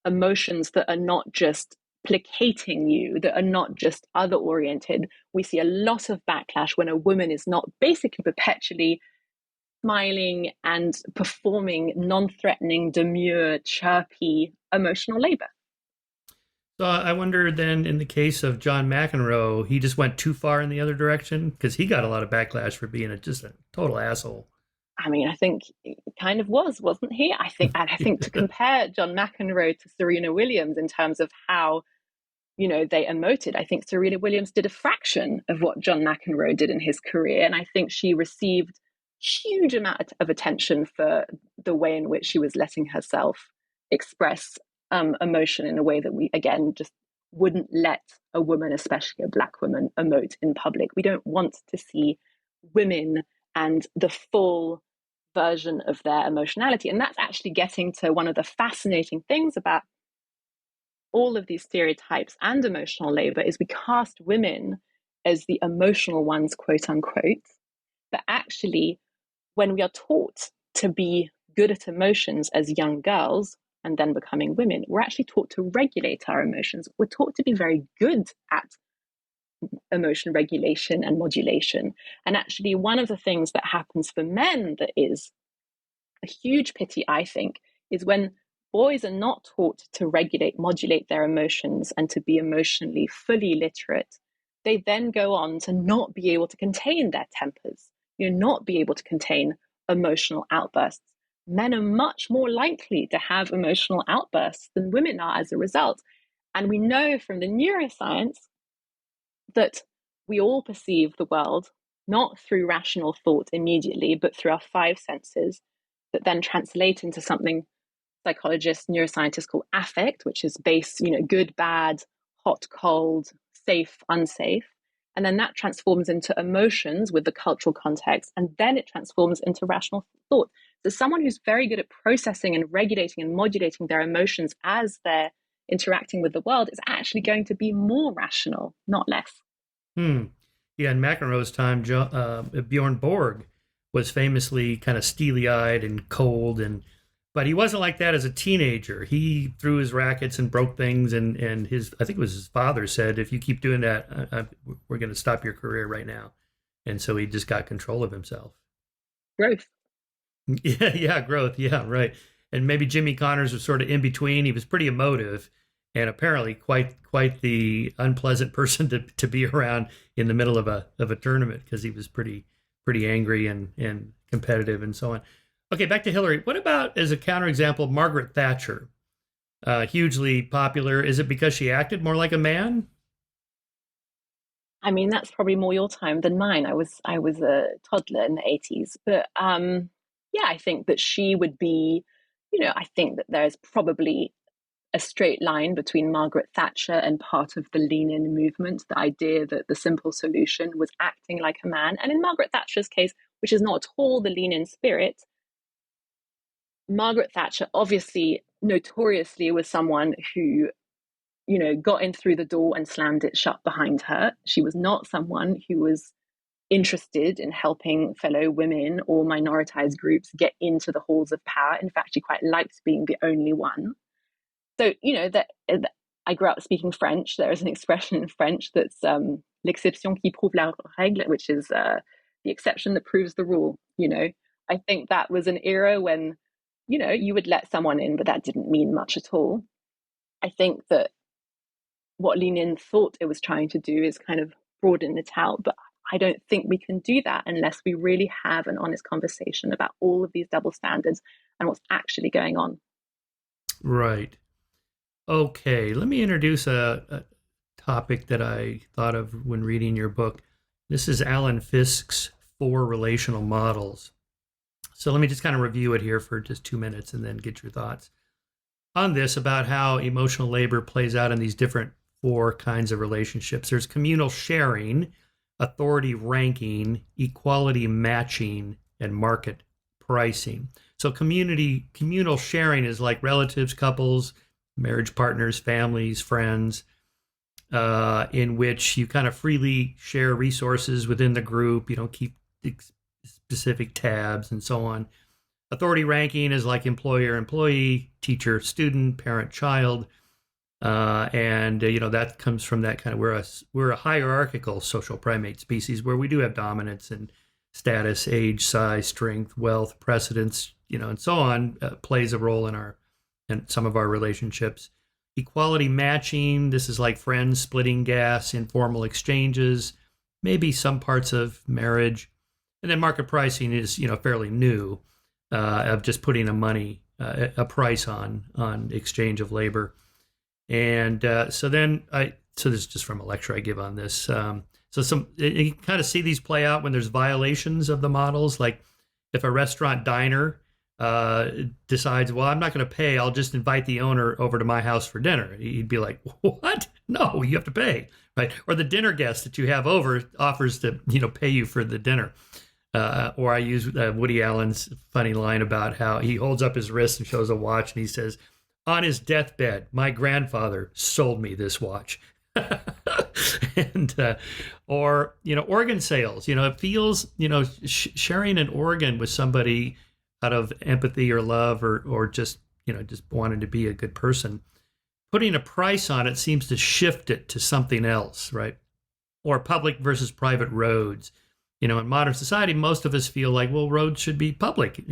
emotions that are not just placating you, that are not just other oriented. We see a lot of backlash when a woman is not basically perpetually smiling and performing non-threatening, demure, chirpy emotional labor. So I wonder then, in the case of John McEnroe, he just went too far in the other direction because he got a lot of backlash for being just a total asshole. I mean, I think he kind of wasn't he? I think to compare John McEnroe to Serena Williams in terms of how, they emoted, I think Serena Williams did a fraction of what John McEnroe did in his career. And I think she received huge amount of attention for the way in which she was letting herself express emotion in a way that we, again, just wouldn't let a woman, especially a Black woman, emote in public. We don't want to see women and the full version of their emotionality. And that's actually getting to one of the fascinating things about all of these stereotypes and emotional labor is we cast women as the emotional ones, quote unquote. But actually, when we are taught to be good at emotions as young girls and then becoming women, we're actually taught to regulate our emotions. We're taught to be very good at emotion regulation and modulation. And actually, one of the things that happens for men that is a huge pity, I think, is when boys are not taught to regulate, modulate their emotions and to be emotionally fully literate, they then go on to not be able to contain their tempers, not be able to contain emotional outbursts. Men are much more likely to have emotional outbursts than women are as a result. And we know from the neuroscience that we all perceive the world not through rational thought immediately, but through our five senses that then translate into something psychologists, neuroscientists call affect, which is base, good, bad, hot, cold, safe, unsafe. And then that transforms into emotions with the cultural context, and then it transforms into rational thought. So someone who's very good at processing and regulating and modulating their emotions as they're interacting with the world is actually going to be more rational, not less. Yeah, in McEnroe's time, Bjorn Borg was famously kind of steely-eyed and cold, but he wasn't like that as a teenager. He threw his rackets and broke things, and I think it was his father said, if you keep doing that, we're going to stop your career right now. And so he just got control of himself. Growth. Yeah, growth. Yeah, right. And maybe Jimmy Connors was sort of in between. He was pretty emotive, and apparently quite the unpleasant person to be around in the middle of a tournament, because he was pretty angry and competitive and so on. Okay, back to Hillary. What about, as a counterexample, Margaret Thatcher? Hugely popular. Is it because she acted more like a man? I mean, that's probably more your time than mine. I was a toddler in the 80s, but yeah, I think that she would be. I think that there's probably a straight line between Margaret Thatcher and part of the lean-in movement. The idea that the simple solution was acting like a man, and in Margaret Thatcher's case, which is not at all the lean-in spirit, Margaret Thatcher obviously notoriously was someone who got in through the door and slammed it shut behind her. She was not someone who was interested in helping fellow women or minoritized groups get into the halls of power. In fact, she quite liked being the only one. So, that I grew up speaking French. There is an expression in French that's l'exception qui prouve la règle, which is the exception that proves the rule. I think that was an era when, you would let someone in, but that didn't mean much at all. I think that what Lenin thought it was trying to do is kind of broaden it out, but I don't think we can do that unless we really have an honest conversation about all of these double standards and what's actually going on. Right. Okay, let me introduce a topic that I thought of when reading your book. This is Alan Fiske's 4 relational models. So let me just kind of review it here for just 2 minutes and then get your thoughts on this, about how emotional labor plays out in these different 4 kinds of relationships. There's communal sharing, authority ranking, equality matching, and market pricing. So communal sharing is like relatives, couples, marriage partners, families, friends, in which you kind of freely share resources within the group. You don't keep specific tabs and so on. Authority ranking is like employer, employee, teacher, student, parent, child. And that comes from that kind of, we're a hierarchical social primate species where we do have dominance and status, age, size, strength, wealth, precedence, and so on, plays a role in some of our relationships. Equality matching, this is like friends splitting gas, informal exchanges, maybe some parts of marriage. And then market pricing is, fairly new, of just putting a price on exchange of labor. And so this is just from a lecture I give on this. You kind of see these play out when there's violations of the models. Like if a restaurant diner decides, well, I'm not going to pay, I'll just invite the owner over to my house for dinner. He'd be like, what? No, you have to pay, right? Or the dinner guest that you have over offers to, pay you for the dinner. Or I use Woody Allen's funny line about how he holds up his wrist and shows a watch and he says, on his deathbed, my grandfather sold me this watch. And or organ sales. It feels, sharing an organ with somebody out of empathy or love or just just wanting to be a good person, putting a price on it seems to shift it to something else, right? Or public versus private roads. In modern society, most of us feel like, well, roads should be public,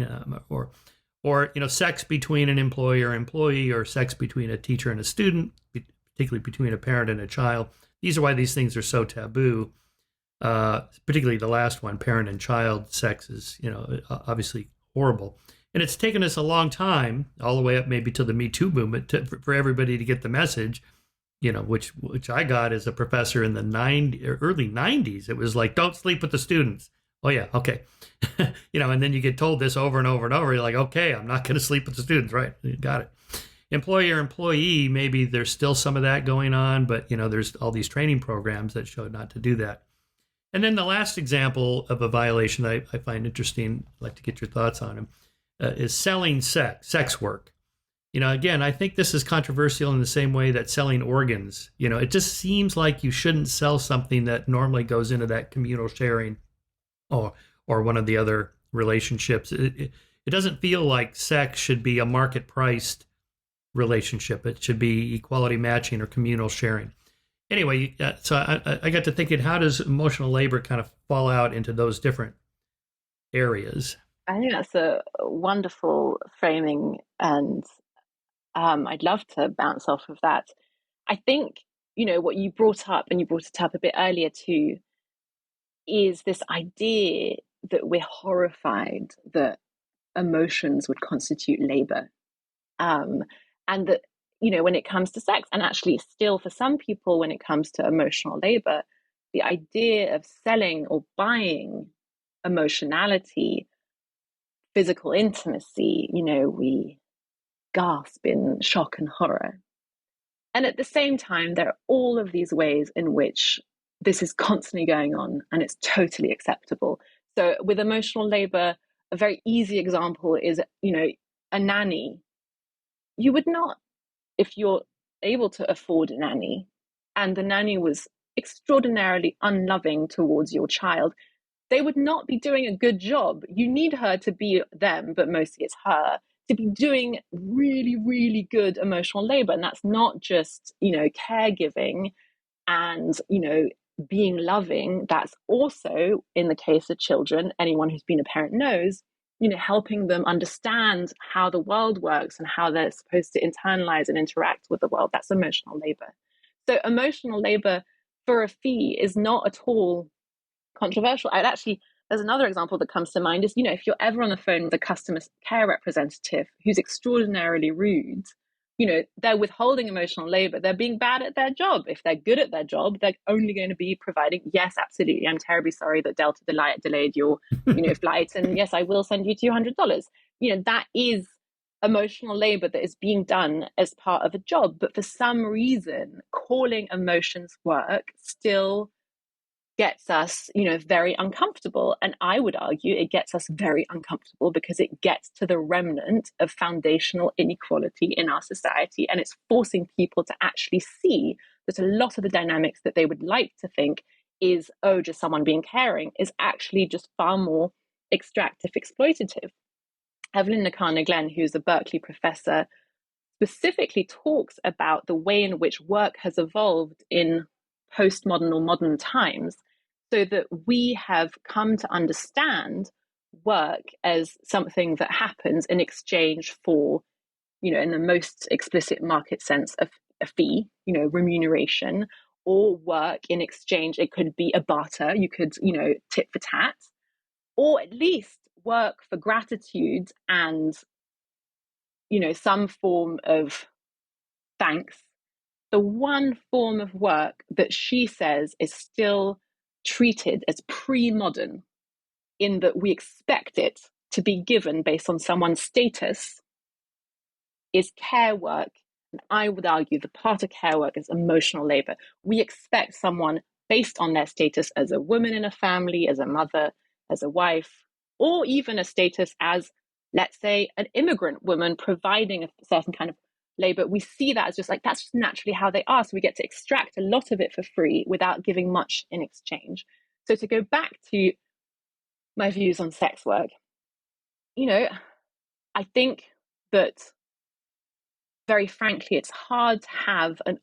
or sex between an employer and employee, or sex between a teacher and a student, particularly between a parent and a child. These are why these things are so taboo. Particularly the last one, parent and child sex, is obviously horrible, and it's taken us a long time, all the way up maybe to the metoo movement, for everybody to get the message. Which I got as a professor in the early 90s. It was like, don't sleep with the students. Oh yeah, okay. And then you get told this over and over and over. You're like, okay, I'm not going to sleep with the students, right? You got it. Employer, employee, maybe there's still some of that going on, but there's all these training programs that show not to do that. And then the last example of a violation I find interesting, I'd like to get your thoughts on them, is selling sex work. Again, I think this is controversial in the same way that selling organs. It just seems like you shouldn't sell something that normally goes into that communal sharing or one of the other relationships. It doesn't feel like sex should be a market priced relationship. It should be equality matching or communal sharing. Anyway, so I got to thinking, how does emotional labor kind of fall out into those different areas? I think that's a wonderful framing, and I'd love to bounce off of that. I think, what you brought up, and you brought it up a bit earlier too, is this idea that we're horrified that emotions would constitute labor. And that, when it comes to sex, and actually still for some people, when it comes to emotional labor, the idea of selling or buying emotionality, physical intimacy, we gasp in shock and horror. And at the same time, there are all of these ways in which this is constantly going on and it's totally acceptable. So with emotional labor, a very easy example is, a nanny. You would not, if you're able to afford a nanny and the nanny was extraordinarily unloving towards your child, they would not be doing a good job. You need her to be them, but mostly it's her, to be doing really, really good emotional labor. And that's not just, caregiving and, being loving. That's also, in the case of children, anyone who's been a parent knows, helping them understand how the world works and how they're supposed to internalize and interact with the world. That's emotional labor. So emotional labor for a fee is not at all controversial. There's another example that comes to mind is, if you're ever on the phone with a customer care representative who's extraordinarily rude, they're withholding emotional labor. They're being bad at their job. If they're good at their job, they're only going to be providing, yes, absolutely, I'm terribly sorry that Delta delayed your, flight. And yes, I will send you $200. That is emotional labor that is being done as part of a job. But for some reason, calling emotions work still gets us, very uncomfortable. And I would argue it gets us very uncomfortable because it gets to the remnant of foundational inequality in our society. And it's forcing people to actually see that a lot of the dynamics that they would like to think is, just someone being caring, is actually just far more extractive, exploitative. Evelyn Nakana-Glenn, who's a Berkeley professor, specifically talks about the way in which work has evolved in postmodern or modern times, so that we have come to understand work as something that happens in exchange for, in the most explicit market sense, of a fee, remuneration, or work in exchange. It could be a barter. You could, tit for tat. or at least work for gratitude and, some form of thanks. The one form of work that she says is still treated as pre-modern, in that we expect it to be given based on someone's status, is care work. And I would argue the part of care work is emotional labor. We expect someone based on their status as a woman in a family, as a mother, as a wife, or even a status as, let's say, an immigrant woman providing a certain kind of labor. We see that as just like, that's just naturally how they are. So we get to extract a lot of it for free without giving much in exchange. So to go back to my views on sex work, I think that, very frankly, it's hard to have an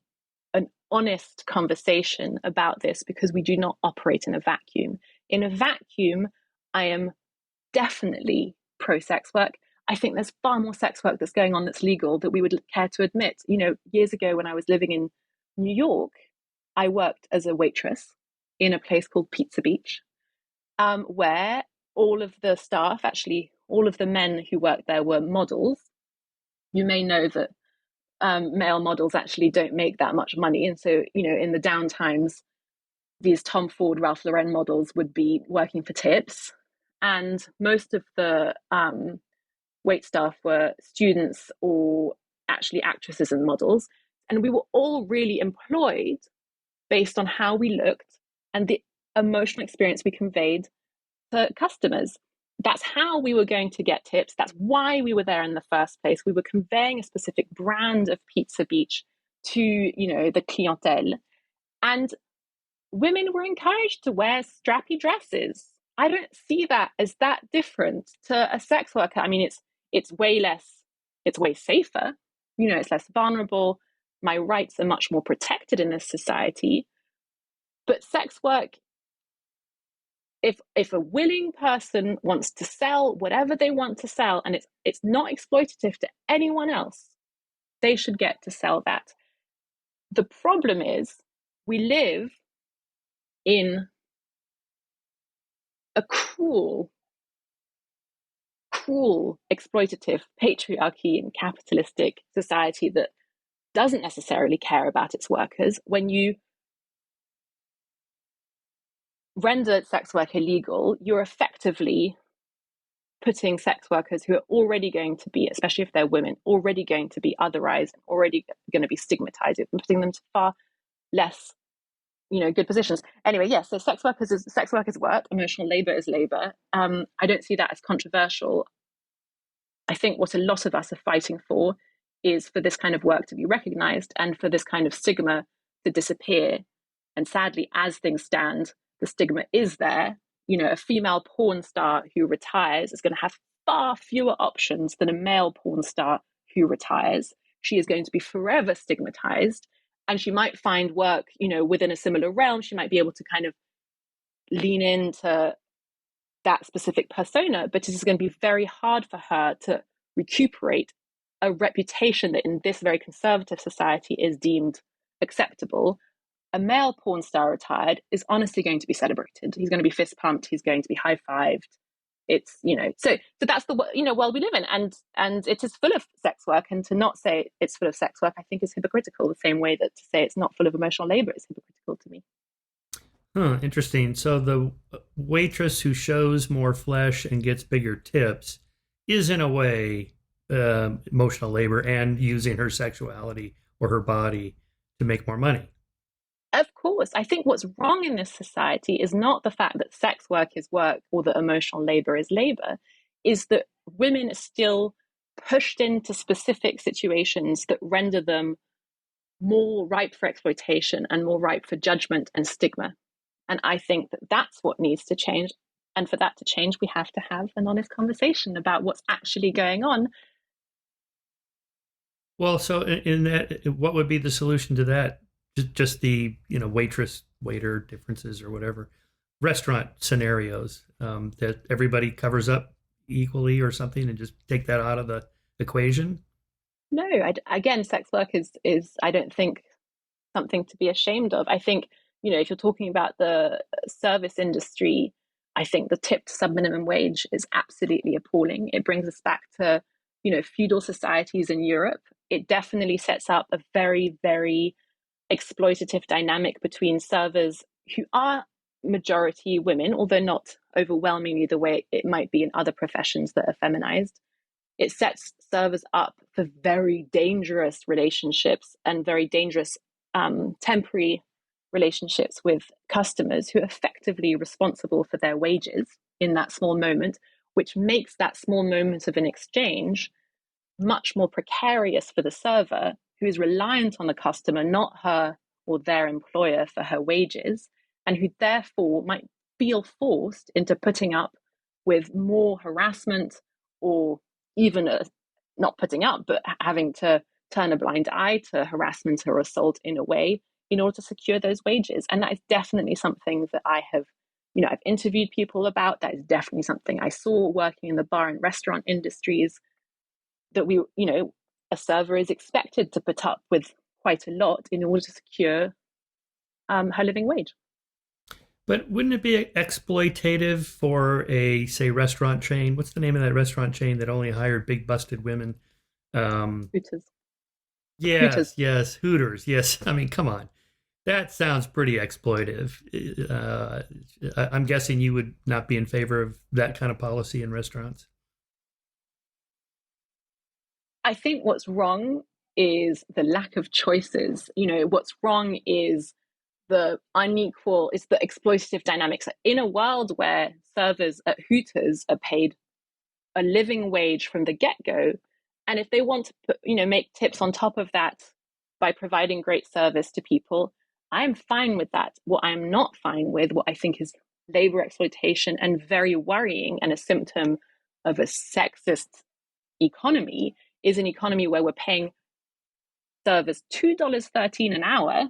honest conversation about this because we do not operate in a vacuum. In a vacuum, I am definitely pro sex work. I think there's far more sex work that's going on that's legal that we would care to admit. Years ago when I was living in New York, I worked as a waitress in a place called Pizza Beach, where all of the staff, actually, all of the men who worked there were models. You may know that male models actually don't make that much money. And so, in the downtimes, these Tom Ford, Ralph Lauren models would be working for tips. And most of the wait staff were students or actually actresses and models. And we were all really employed based on how we looked and the emotional experience we conveyed to customers. That's how we were going to get tips. That's why we were there in the first place. We were conveying a specific brand of Pizza Beach to, the clientele. And women were encouraged to wear strappy dresses. I don't see that as that different to a sex worker. I mean, it's way less, it's way safer. It's less vulnerable. My rights are much more protected in this society. But sex work, if a willing person wants to sell whatever they want to sell, and it's not exploitative to anyone else, they should get to sell that. The problem is we live in a cruel, exploitative patriarchy and capitalistic society that doesn't necessarily care about its workers. When you render sex work illegal, you're effectively putting sex workers who are already going to be, especially if they're women, already going to be otherized and already going to be stigmatized, and putting them to far less, good positions. Anyway, yes. So sex work is work. Emotional labor is labor. I don't see that as controversial. I think what a lot of us are fighting for is for this kind of work to be recognized and for this kind of stigma to disappear. And sadly, as things stand, the stigma is there. A female porn star who retires is going to have far fewer options than a male porn star who retires. She is going to be forever stigmatized, and she might find work, within a similar realm. She might be able to kind of lean into that specific persona, but it is going to be very hard for her to recuperate a reputation that in this very conservative society is deemed acceptable. A male porn star retired is honestly going to be celebrated. He's going to be fist pumped. He's going to be high fived. It's, so that's the, world we live in. And it is full of sex work. And to not say it's full of sex work, I think is hypocritical, the same way that to say it's not full of emotional labor is hypocritical to me. Huh, interesting. So the waitress who shows more flesh and gets bigger tips is in a way emotional labor and using her sexuality or her body to make more money. Of course, I think what's wrong in this society is not the fact that sex work is work or that emotional labor is labor, is that women are still pushed into specific situations that render them more ripe for exploitation and more ripe for judgment and stigma. And I think that that's what needs to change. And for that to change, we have to have an honest conversation about what's actually going on. Well, so in that, what would be the solution to that? Just the waitress waiter differences or whatever restaurant scenarios that everybody covers up equally or something, and just take that out of the equation. No, again, sex work is I don't think something to be ashamed of. I think if you're talking about the service industry, I think the tipped subminimum wage is absolutely appalling. It brings us back to, feudal societies in Europe. It definitely sets up a very, very exploitative dynamic between servers who are majority women, although not overwhelmingly the way it might be in other professions that are feminized. It sets servers up for very dangerous relationships and very dangerous temporary relationships with customers who are effectively responsible for their wages in that small moment, which makes that small moment of an exchange much more precarious for the server, who is reliant on the customer, not her or their employer, for her wages, and who therefore might feel forced into putting up with more harassment, or even not putting up, but having to turn a blind eye to harassment or assault in a way in order to secure those wages. And that is definitely something that I've interviewed people about. That is definitely something I saw working in the bar and restaurant industries, that a server is expected to put up with quite a lot in order to secure her living wage. But wouldn't it be exploitative for a, say, restaurant chain? What's the name of that restaurant chain that only hired big busted women? Hooters. Yes, yes, Hooters. Yes, I mean, come on. That sounds pretty exploitive. I'm guessing you would not be in favor of that kind of policy in restaurants. I think what's wrong is the lack of choices. What's wrong is the exploitative dynamics. In a world where servers at Hooters are paid a living wage from the get-go, and if they want to make tips on top of that by providing great service to people, I'm fine with that. What I'm not fine with, what I think is labor exploitation and very worrying and a symptom of a sexist economy, is an economy where we're paying servers $2.13 an hour,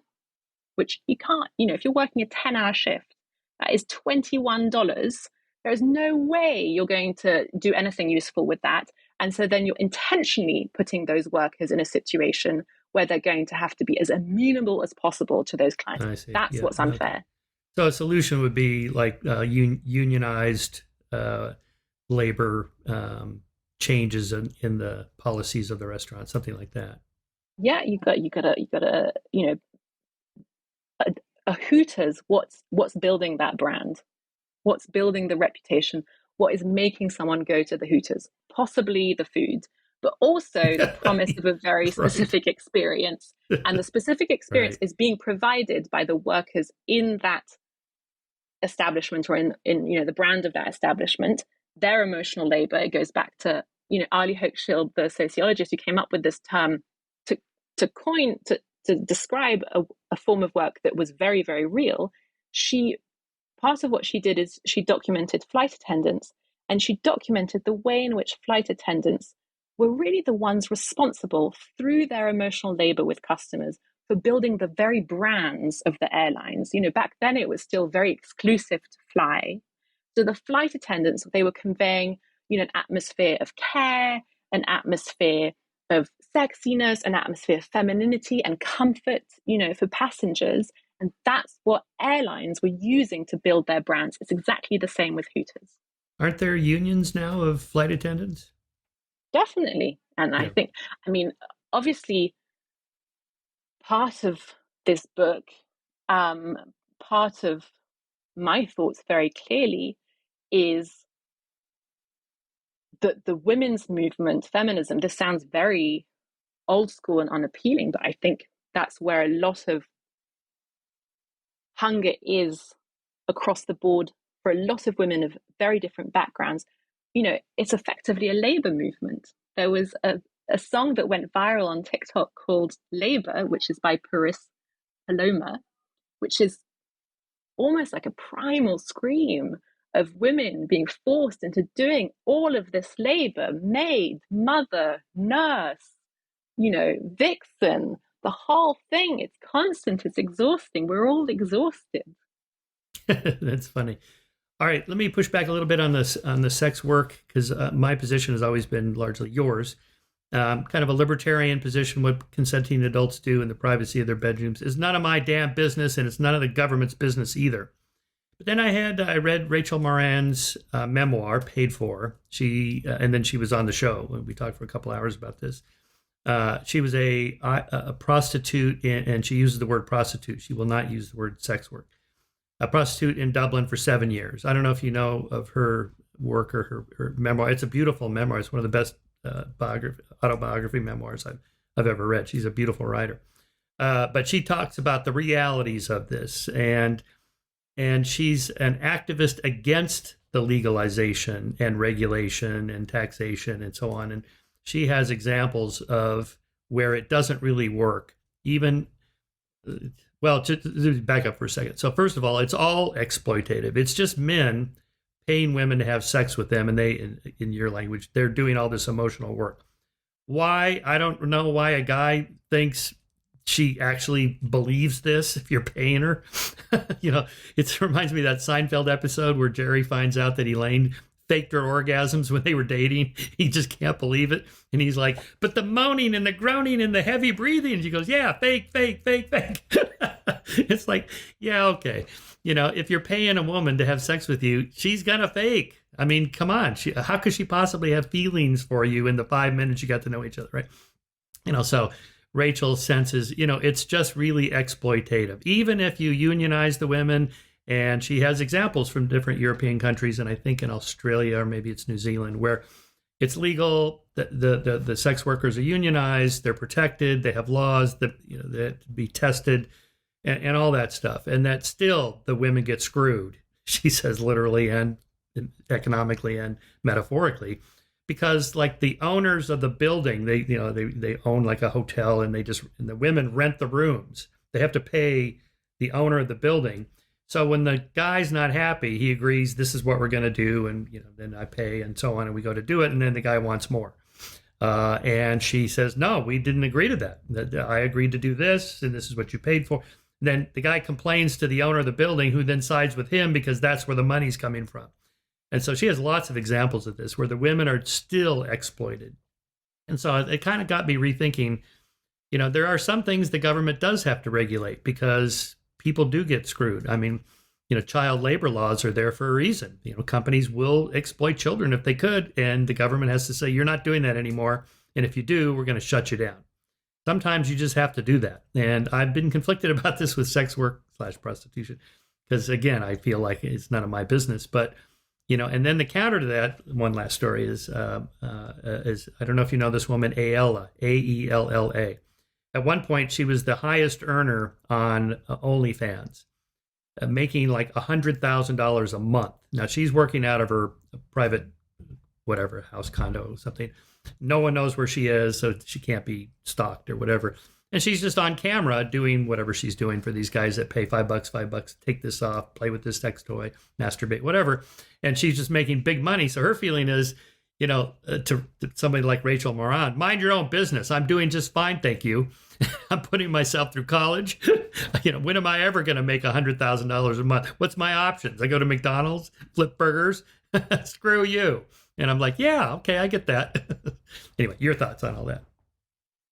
which you can't, if you're working a 10-hour shift, that is $21. There is no way you're going to do anything useful with that. And so then you're intentionally putting those workers in a situation where they're going to have to be as amenable as possible to those clients. I see. That's what's unfair. Okay. So a solution would be like unionized labor changes in the policies of the restaurant, something like that. Yeah, you got a Hooters. What's building that brand? What's building the reputation? What is making someone go to the Hooters? Possibly the food, but also the promise of a very specific experience. And the specific experience is being provided by the workers in that establishment, or in the brand of that establishment. Their emotional labor. It goes back to Ali Hochschild, the sociologist who came up with this term to describe a form of work that was very, very real. Part of what she did is she documented flight attendants, and she documented the way in which flight attendants were really the ones responsible through their emotional labor with customers for building the very brands of the airlines. Back then it was still very exclusive to fly. So the flight attendants, they were conveying, an atmosphere of care, an atmosphere of sexiness, an atmosphere of femininity and comfort, for passengers. And that's what airlines were using to build their brands. It's exactly the same with Hooters. Aren't there unions now of flight attendants? Definitely. And I think, obviously, part of this book, part of my thoughts very clearly is that the women's movement, feminism, this sounds very old school and unappealing, but I think that's where a lot of hunger is across the board for a lot of women of very different backgrounds. It's effectively a labor movement. There was a song that went viral on TikTok called Labor, which is by Paris Paloma, which is almost like a primal scream of women being forced into doing all of this labor: maid, mother, nurse, vixen, the whole thing. It's constant, it's exhausting. We're all exhausted. That's funny. All right, let me push back a little bit on the sex work, because my position has always been largely yours. Kind of a libertarian position. What consenting adults do in the privacy of their bedrooms is none of my damn business, and it's none of the government's business either. But then I read Rachel Moran's memoir, Paid For. And then she was on the show. We talked for a couple hours about this. She was a prostitute, and she uses the word prostitute. She will not use the word sex work. A prostitute in Dublin for 7 years. I don't know if you know of her work or her memoir. It's a beautiful memoir. It's one of the best autobiography memoirs I've ever read. She's a beautiful writer. But she talks about the realities of this, and she's an activist against the legalization and regulation and taxation and so on. And she has examples of where it doesn't really work. Even, well, to back up for a second. So first of all, it's all exploitative. It's just men paying women to have sex with them, and they, in your language, they're doing all this emotional work. Why? I don't know why a guy thinks she actually believes this if you're paying her. It reminds me of that Seinfeld episode where Jerry finds out that Elaine faked her orgasms when they were dating. He just can't believe it. And he's like, but the moaning and the groaning and the heavy breathing. And she goes, yeah, fake, fake, fake, fake. It's like, yeah, okay. If you're paying a woman to have sex with you, she's going to fake. I mean, come on. How could she possibly have feelings for you in the 5 minutes you got to know each other, right? So Rachel senses, it's just really exploitative. Even if you unionize the women, and she has examples from different European countries, and I think in Australia, or maybe it's New Zealand, where it's legal. The sex workers are unionized, they're protected, they have laws that they have to be tested, and all that stuff. And that still the women get screwed, she says, literally and economically and metaphorically. Because like the owners of the building, they own like a hotel, and the women rent the rooms. They have to pay the owner of the building. So when the guy's not happy, he agrees, this is what we're going to do, and then I pay and so on, and we go to do it, and then the guy wants more. And she says, no, we didn't agree to that. I agreed to do this, and this is what you paid for. Then the guy complains to the owner of the building, who then sides with him because that's where the money's coming from. And so she has lots of examples of this where the women are still exploited. And so it kind of got me rethinking, there are some things the government does have to regulate because people do get screwed. I mean, child labor laws are there for a reason. Companies will exploit children if they could, and the government has to say, you're not doing that anymore. And if you do, we're going to shut you down. Sometimes you just have to do that. And I've been conflicted about this with sex work / prostitution, because again, I feel like it's none of my business. But, and then the counter to that, one last story is I don't know if you know this woman, Aella, Aella. At one point, she was the highest earner on OnlyFans, making like $100,000 a month. Now, she's working out of her private, whatever, house, condo, something. No one knows where she is, so she can't be stalked or whatever. And she's just on camera doing whatever she's doing for these guys that pay $5, take this off, play with this sex toy, masturbate, whatever. And she's just making big money. So her feeling is, to somebody like Rachel Moran, mind your own business. I'm doing just fine, thank you. I'm putting myself through college. When am I ever going to make $100,000 a month? What's my options? I go to McDonald's, flip burgers. Screw you. And I'm like, yeah, okay, I get that. Anyway, your thoughts on all that?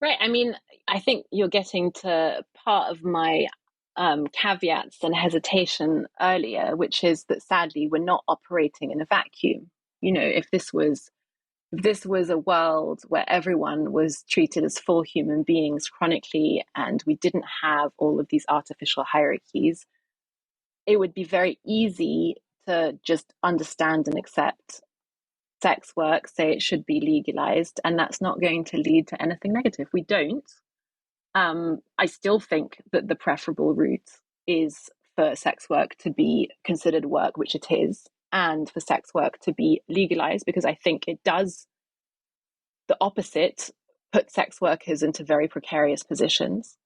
Right. I mean, I think you're getting to part of my caveats and hesitation earlier, which is that sadly we're not operating in a vacuum. If this was a world where everyone was treated as full human beings chronically, and we didn't have all of these artificial hierarchies, it would be very easy to just understand and accept sex work, say it should be legalized, and that's not going to lead to anything negative. We don't. I still think that the preferable route is for sex work to be considered work, which it is, and for sex work to be legalized, because I think it does the opposite, put sex workers into very precarious positions.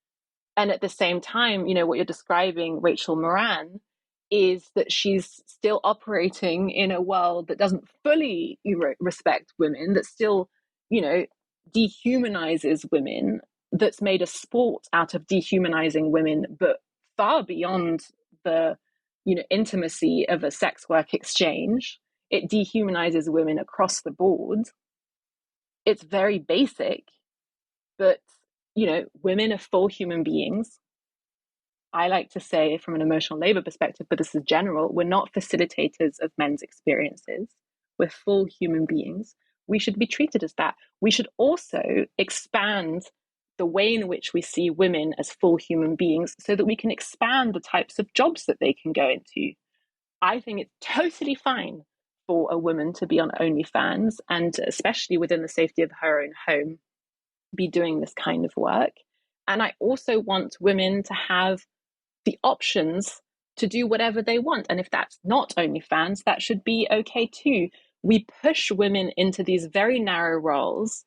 And at the same time, what you're describing, Rachel Moran, is that she's still operating in a world that doesn't fully respect women, that still, dehumanizes women, that's made a sport out of dehumanizing women, but far beyond the, intimacy of a sex work exchange. It dehumanizes women across the board. It's very basic, but, women are full human beings. I like to say from an emotional labor perspective, but this is general, we're not facilitators of men's experiences. We're full human beings. We should be treated as that. We should also expand the way in which we see women as full human beings so that we can expand the types of jobs that they can go into. I think it's totally fine for a woman to be on OnlyFans, and especially within the safety of her own home, be doing this kind of work. And I also want women to have the options to do whatever they want. And if that's not OnlyFans, that should be okay too. We push women into these very narrow roles.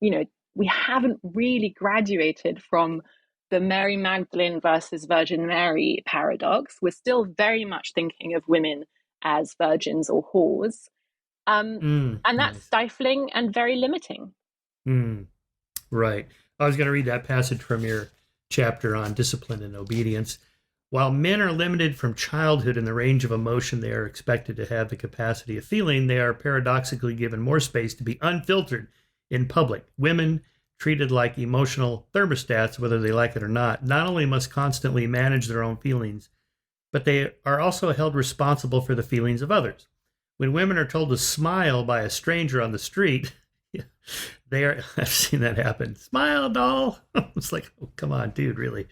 You know, we haven't really graduated from the Mary Magdalene versus Virgin Mary paradox. We're still very much thinking of women as virgins or whores. And that's Nice. stifling and very limiting. Right. I was going to read that passage from your chapter on discipline and obedience. While men are limited from childhood in the range of emotion they are expected to have the capacity of feeling, they are paradoxically given more space to be unfiltered in public. Women, treated like emotional thermostats, whether they like it or not only must constantly manage their own feelings, but they are also held responsible for the feelings of others. When women are told to smile by a stranger on the street, they are, I've seen that happen. Smile, doll. It's like, oh, come on, dude, really?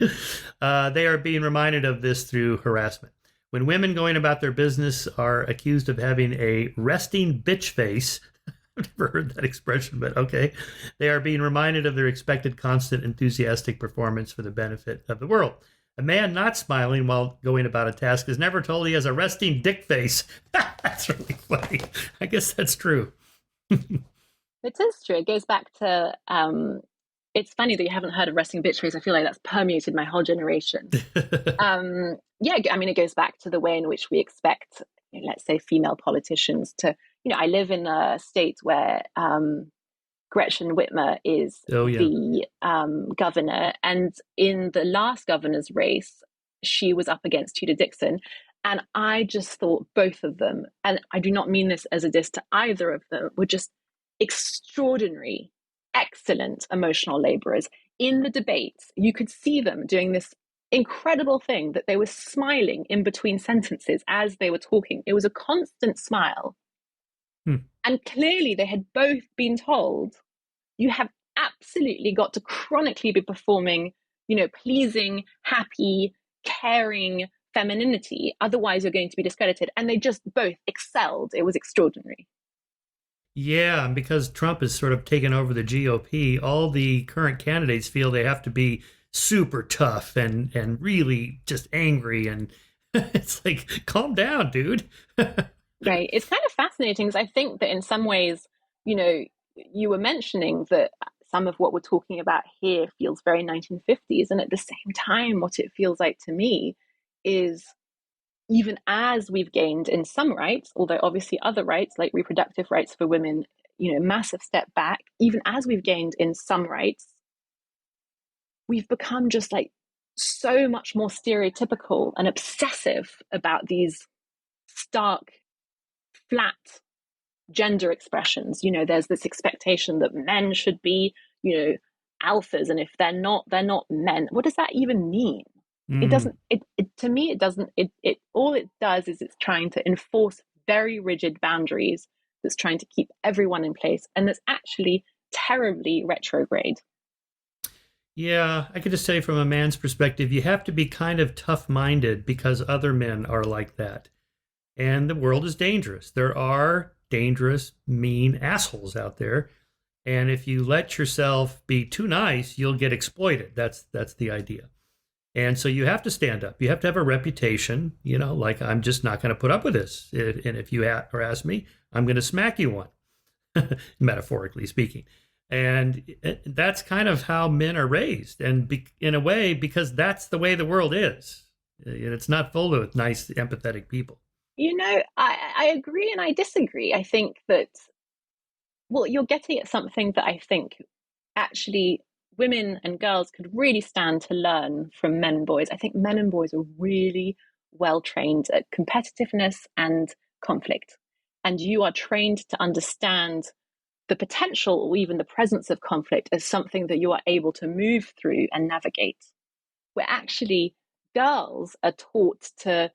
They are being reminded of this through harassment. When women going about their business are accused of having a resting bitch face, I've never heard that expression, but okay, they are being reminded of their expected constant enthusiastic performance for the benefit of the world. A man not smiling while going about a task is never told he has a resting dick face. That's really funny. I guess that's true. It is true. It goes back to it's funny that you haven't heard of resting bitch face. I feel like that's permeated my whole generation. Yeah, I mean, it goes back to the way in which we expect, you know, let's say, female politicians to, you know, I live in a state where Gretchen Whitmer is Oh, yeah. the governor. And in the last governor's race, she was up against Tudor Dixon. And I just thought both of them, and I do not mean this as a diss to either of them, were just extraordinary, excellent emotional laborers. In the debates, you could see them doing this incredible thing that they were smiling in between sentences as they were talking. It was a constant smile. And clearly, they had both been told, you have absolutely got to chronically be performing, you know, pleasing, happy, caring femininity. Otherwise, you're going to be discredited. And they just both excelled. It was extraordinary. Yeah, because Trump has sort of taken over the GOP, all the current candidates feel they have to be super tough and really just angry. And it's like, calm down, dude. Right. It's kind of fascinating because I think that in some ways, you know, you were mentioning that some of what we're talking about here feels very 1950s. And at the same time, what it feels like to me is even as we've gained in some rights, although obviously other rights like reproductive rights for women, you know, massive step back, even as we've gained in some rights, we've become just like so much more stereotypical and obsessive about these stark, flat gender expressions. You know, there's this expectation that men should be, you know, alphas, and if they're not men. What does that even mean? It Mm. doesn't, it to me, it doesn't, it all it does is it's trying to enforce very rigid boundaries, that's trying to keep everyone in place, and that's actually terribly retrograde. Yeah, I could just say from a man's perspective, you have to be kind of tough minded because other men are like that. And the world is dangerous. There are dangerous, mean assholes out there. And if you let yourself be too nice, you'll get exploited. That's the idea. And so you have to stand up. You have to have a reputation, you know, like I'm just not going to put up with this. And if you harass me, I'm going to smack you one, metaphorically speaking. And that's kind of how men are raised. And in a way, because that's the way the world is. It's not full of nice, empathetic people. You know, I agree and I disagree. I think that, well, you're getting at something that I think actually women and girls could really stand to learn from men and boys. I think men and boys are really well trained at competitiveness and conflict. And you are trained to understand the potential or even the presence of conflict as something that you are able to move through and navigate. Where actually girls are taught to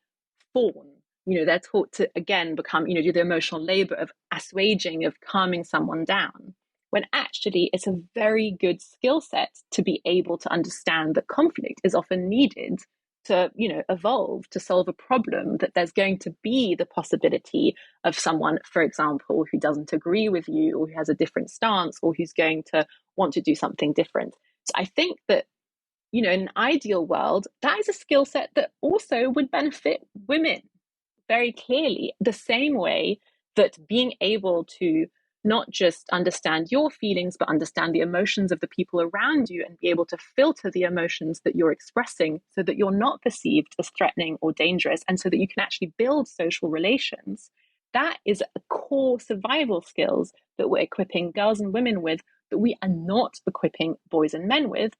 fawn. They're taught to, again, become, do the emotional labor of assuaging, of calming someone down, when actually it's a very good skill set to be able to understand that conflict is often needed to, evolve, to solve a problem, that there's going to be the possibility of someone, for example, who doesn't agree with you, or who has a different stance, or who's going to want to do something different. So I think that, in an ideal world, that is a skill set that also would benefit women very clearly, the same way that being able to not just understand your feelings, but understand the emotions of the people around you, and be able to filter the emotions that you're expressing so that you're not perceived as threatening or dangerous, and so that you can actually build social relations. That is a core survival skills that we're equipping girls and women with, that we are not equipping boys and men with.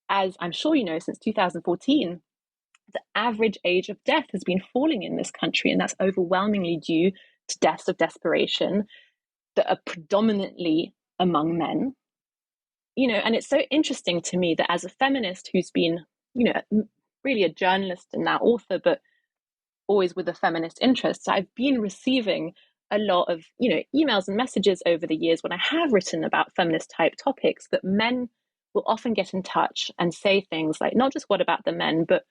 As I'm sure you know, since 2014, the average age of death has been falling in this country, and that's overwhelmingly due to deaths of desperation that are predominantly among men. And it's so interesting to me that as a feminist who's been, really a journalist and now author, but always with a feminist interest, I've been receiving a lot of, emails and messages over the years when I have written about feminist type topics, that men will often get in touch and say things like, not just what about the men, but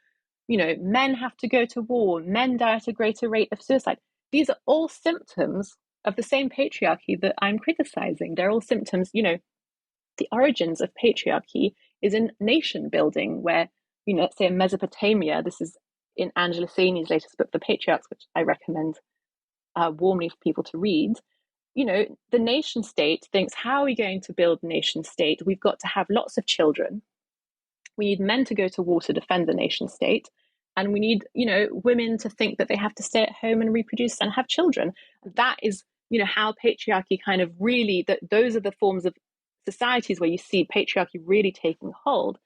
men have to go to war, men die at a greater rate of suicide. These are all symptoms of the same patriarchy that I'm criticizing. They're all symptoms, the origins of patriarchy is in nation building, where, let's say in Mesopotamia, this is in Angela Saini's latest book, The Patriarchs, which I recommend warmly for people to read. The nation state thinks, how are we going to build a nation state? We've got to have lots of children. We need men to go to war to defend the nation state. And we need, women to think that they have to stay at home and reproduce and have children. That is, how patriarchy kind of really, those are the forms of societies where you see patriarchy really taking hold.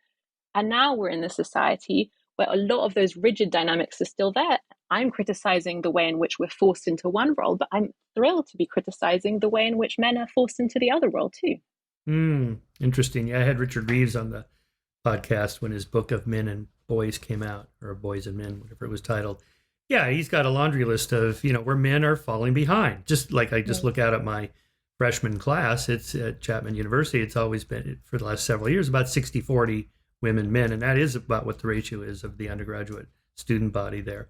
And now we're in this society where a lot of those rigid dynamics are still there. I'm criticizing the way in which we're forced into one role, but I'm thrilled to be criticizing the way in which men are forced into the other role too. Interesting. Yeah, I had Richard Reeves on the podcast when his book of Men and Boys came out, or Boys and Men, whatever it was titled. Yeah, he's got a laundry list of, where men are falling behind. Just like I just look out at my freshman class, it's at Chapman University. It's always been, for the last several years, about 60-40 women, men. And that is about what the ratio is of the undergraduate student body there.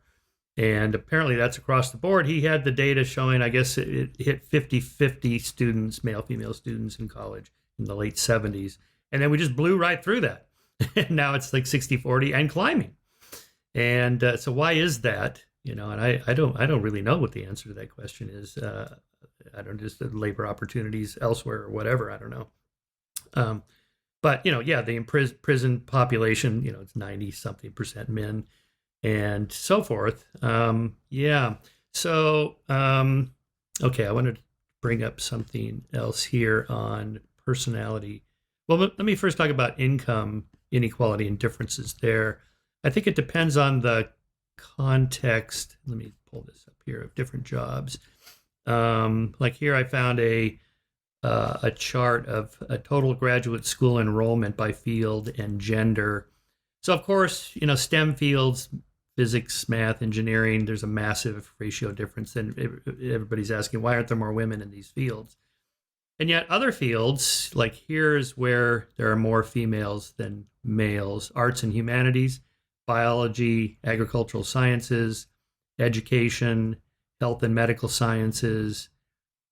And apparently that's across the board. He had the data showing, I guess it hit 50-50 students, male, female students in college in the late 70s. And then we just blew right through that. And now it's like 60-40 and climbing. And so why is that? And I don't really know what the answer to that question is. I don't just labor opportunities elsewhere or whatever. I don't know. But the prison population, it's 90-something% men and so forth. So, okay, I wanted to bring up something else here on personality. Well, let me first talk about income inequality and differences there. I think it depends on the context. Let me pull this up here of different jobs. Like here, I found a chart of a total graduate school enrollment by field and gender. So, of course, STEM fields, physics, math, engineering, there's a massive ratio difference. And everybody's asking, why aren't there more women in these fields? And yet other fields, like here's where there are more females than males: arts and humanities, biology, agricultural sciences, education, health and medical sciences,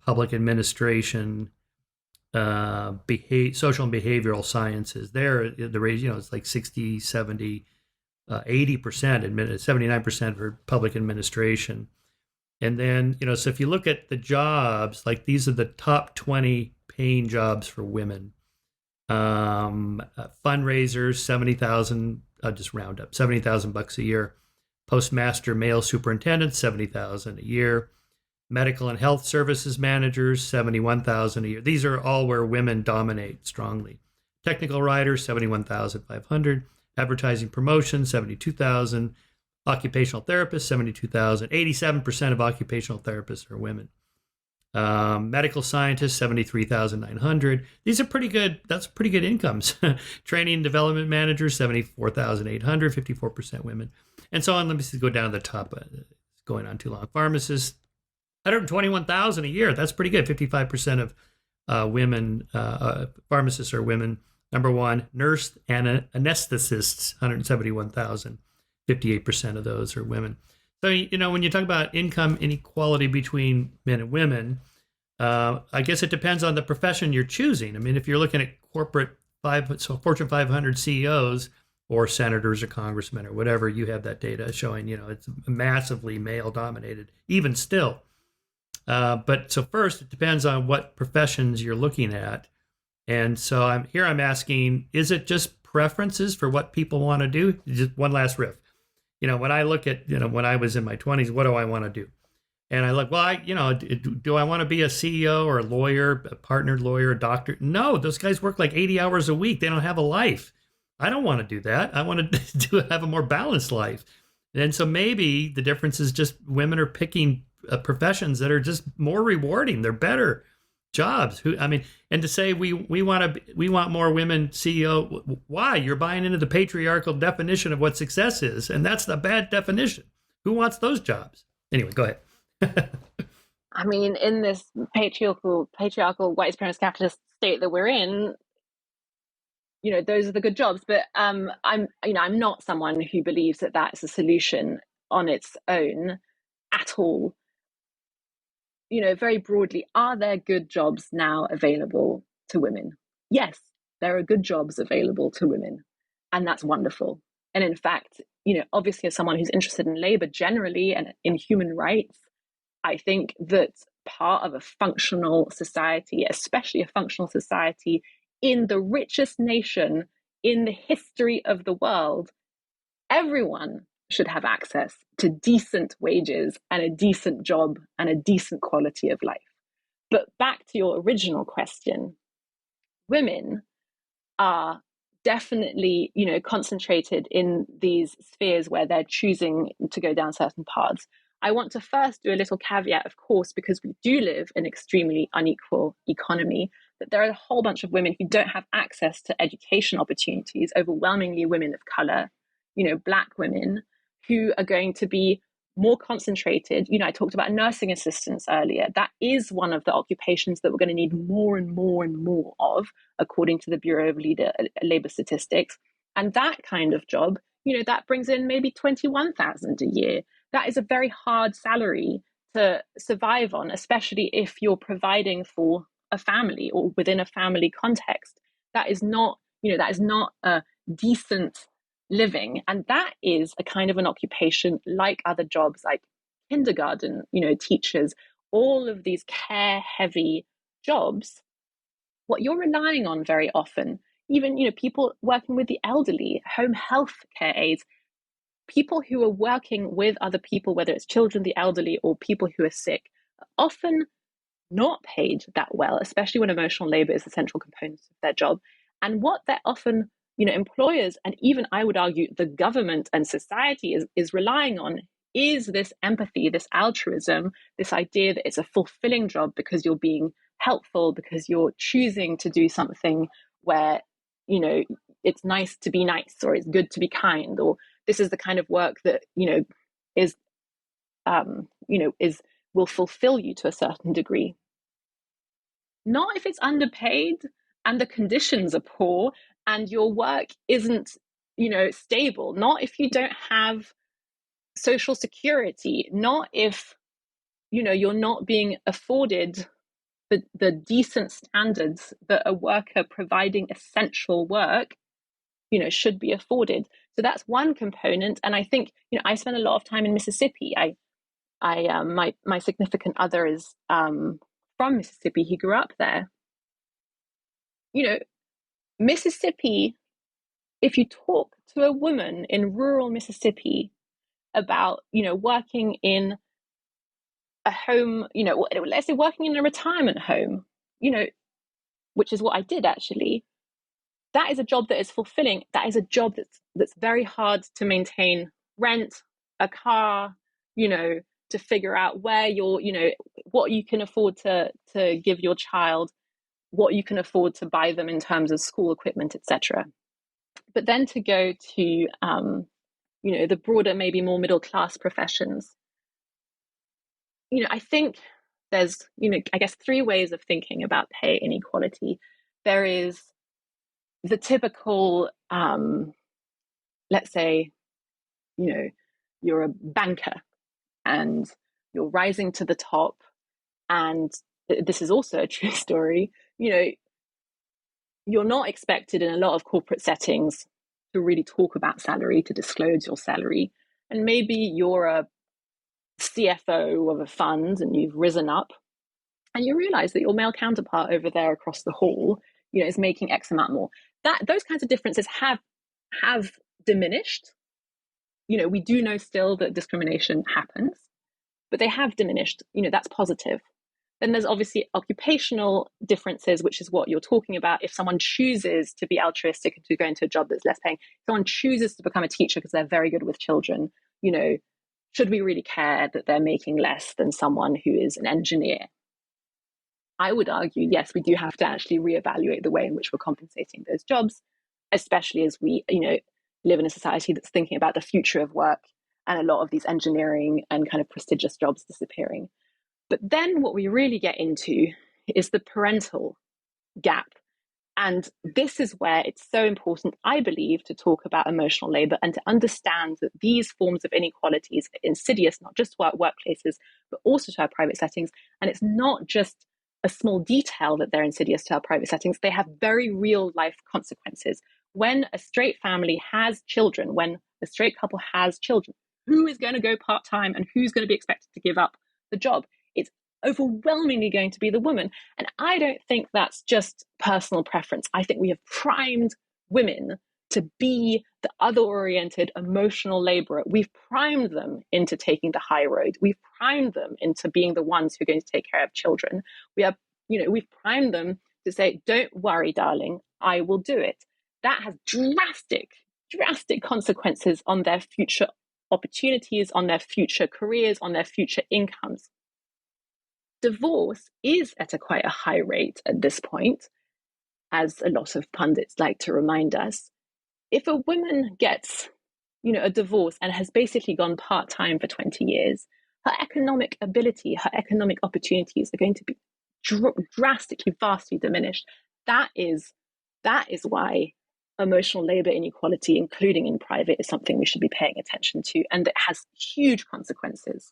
public administration, social and behavioral sciences. There, the ratio, it's like 60, 70, 80%, 79% for public administration. And then, so if you look at the jobs, like these are the top 20 paying jobs for women. Fundraisers, 70,000, I'll just round up, 70,000 bucks a year. Postmaster male superintendent, 70,000 a year. Medical and health services managers, 71,000 a year. These are all where women dominate strongly. Technical writers, 71,500. Advertising promotion, 72,000. Occupational therapists, 72,000. 87% of occupational therapists are women. Medical scientists, 73,900. These are pretty good. That's pretty good incomes. Training and development managers, 74,800, 54% women. and so on. Let me just go down to the top. It's going on too long. Pharmacists, 121,000 a year. That's pretty good. 55% of women pharmacists are women. Number one, nurse and anesthetists, 171,000. 58% of those are women. So, when you talk about income inequality between men and women, I guess it depends on the profession you're choosing. I mean, if you're looking at Fortune 500 CEOs or senators or congressmen or whatever, you have that data showing, it's massively male dominated, even still. But so first, it depends on what professions you're looking at. And so I'm asking, is it just preferences for what people want to do? Just one last riff. When I look at, when I was in my 20s, what do I want to do? And I look, well, do I want to be a CEO or a lawyer, a partnered lawyer, a doctor? No, those guys work like 80 hours a week. They don't have a life. I don't want to do that. I want to have a more balanced life. And so maybe the difference is just women are picking professions that are just more rewarding. They're better jobs. And to say we want more women CEO, why? You're buying into the patriarchal definition of what success is, and that's the bad definition. Who wants those jobs? Anyway, go ahead. I mean, in this patriarchal white supremacist capitalist state that we're in, those are the good jobs. But I'm not someone who believes that that's a solution on its own at all. Very broadly, are there good jobs now available to women? Yes, there are good jobs available to women, and that's wonderful. And in fact, obviously, as someone who's interested in labor generally and in human rights, I think that part of a functional society, especially a functional society in the richest nation in the history of the world, everyone should have access to decent wages and a decent job and a decent quality of life. But back to your original question, women are definitely, concentrated in these spheres where they're choosing to go down certain paths. I want to first do a little caveat, of course, because we do live in an extremely unequal economy, that there are a whole bunch of women who don't have access to education opportunities, overwhelmingly women of color, Black women, who are going to be more concentrated. I talked about nursing assistants earlier. That is one of the occupations that we're going to need more and more and more of, according to the Bureau of Labor Statistics. And that kind of job, that brings in maybe 21,000 a year. That is a very hard salary to survive on, especially if you're providing for a family or within a family context. That is not a decent living. And that is a kind of an occupation like other jobs, like kindergarten, teachers, all of these care heavy jobs. What you're relying on very often, even, people working with the elderly, home health care aides, people who are working with other people, whether it's children, the elderly, or people who are sick, are often not paid that well, especially when emotional labor is the central component of their job. And what they're often, employers, and even I would argue the government and society is relying on, is this empathy, this altruism, this idea that it's a fulfilling job because you're being helpful, because you're choosing to do something where, it's nice to be nice, or it's good to be kind, or this is the kind of work that, is will fulfill you to a certain degree. Not if it's underpaid and the conditions are poor and your work isn't, stable. Not if you don't have social security. Not if, you're not being afforded the decent standards that a worker providing essential work, should be afforded. So that's one component. And I think, I spent a lot of time in Mississippi. My significant other is from Mississippi. He grew up there. Mississippi, if you talk to a woman in rural Mississippi about, working in a home, let's say working in a retirement home, which is what I did actually, that is a job that is fulfilling. That is a job that's very hard to maintain rent, a car, to figure out where what you can afford to give your child, what you can afford to buy them in terms of school equipment, etc. But then to go to the broader, maybe more middle class professions. I think there's, I guess, three ways of thinking about pay inequality. There is the typical, let's say, you're a banker and you're rising to the top, and this is also a true story. You're not expected in a lot of corporate settings to really talk about salary, to disclose your salary. And maybe you're a CFO of a fund and you've risen up and you realize that your male counterpart over there across the hall, is making X amount more. Those kinds of differences have diminished. We do know still that discrimination happens, but they have diminished. That's positive. Then there's obviously occupational differences, which is what you're talking about. If someone chooses to be altruistic and to go into a job that's less paying, if someone chooses to become a teacher because they're very good with children, should we really care that they're making less than someone who is an engineer? I would argue, yes, we do have to actually reevaluate the way in which we're compensating those jobs, especially as we, live in a society that's thinking about the future of work and a lot of these engineering and kind of prestigious jobs disappearing. But then what we really get into is the parental gap. And this is where it's so important, I believe, to talk about emotional labor and to understand that these forms of inequalities are insidious, not just to our workplaces, but also to our private settings. And it's not just a small detail that they're insidious to our private settings. They have very real life consequences. When a straight family has children, when a straight couple has children, who is going to go part-time and who's going to be expected to give up the job? It's overwhelmingly going to be the woman. And I don't think that's just personal preference. I think we have primed women to be the other-oriented emotional laborer. We've primed them into taking the high road. We've primed them into being the ones who are going to take care of children. We've primed them to say, don't worry, darling, I will do it. That has drastic consequences on their future opportunities, on their future careers, on their future incomes. Divorce is at quite a high rate at this point, as a lot of pundits like to remind us. If a woman gets, a divorce and has basically gone part-time for 20 years, her economic ability, her economic opportunities are going to be drastically, vastly diminished. That is why emotional labor inequality, including in private, is something we should be paying attention to, and it has huge consequences.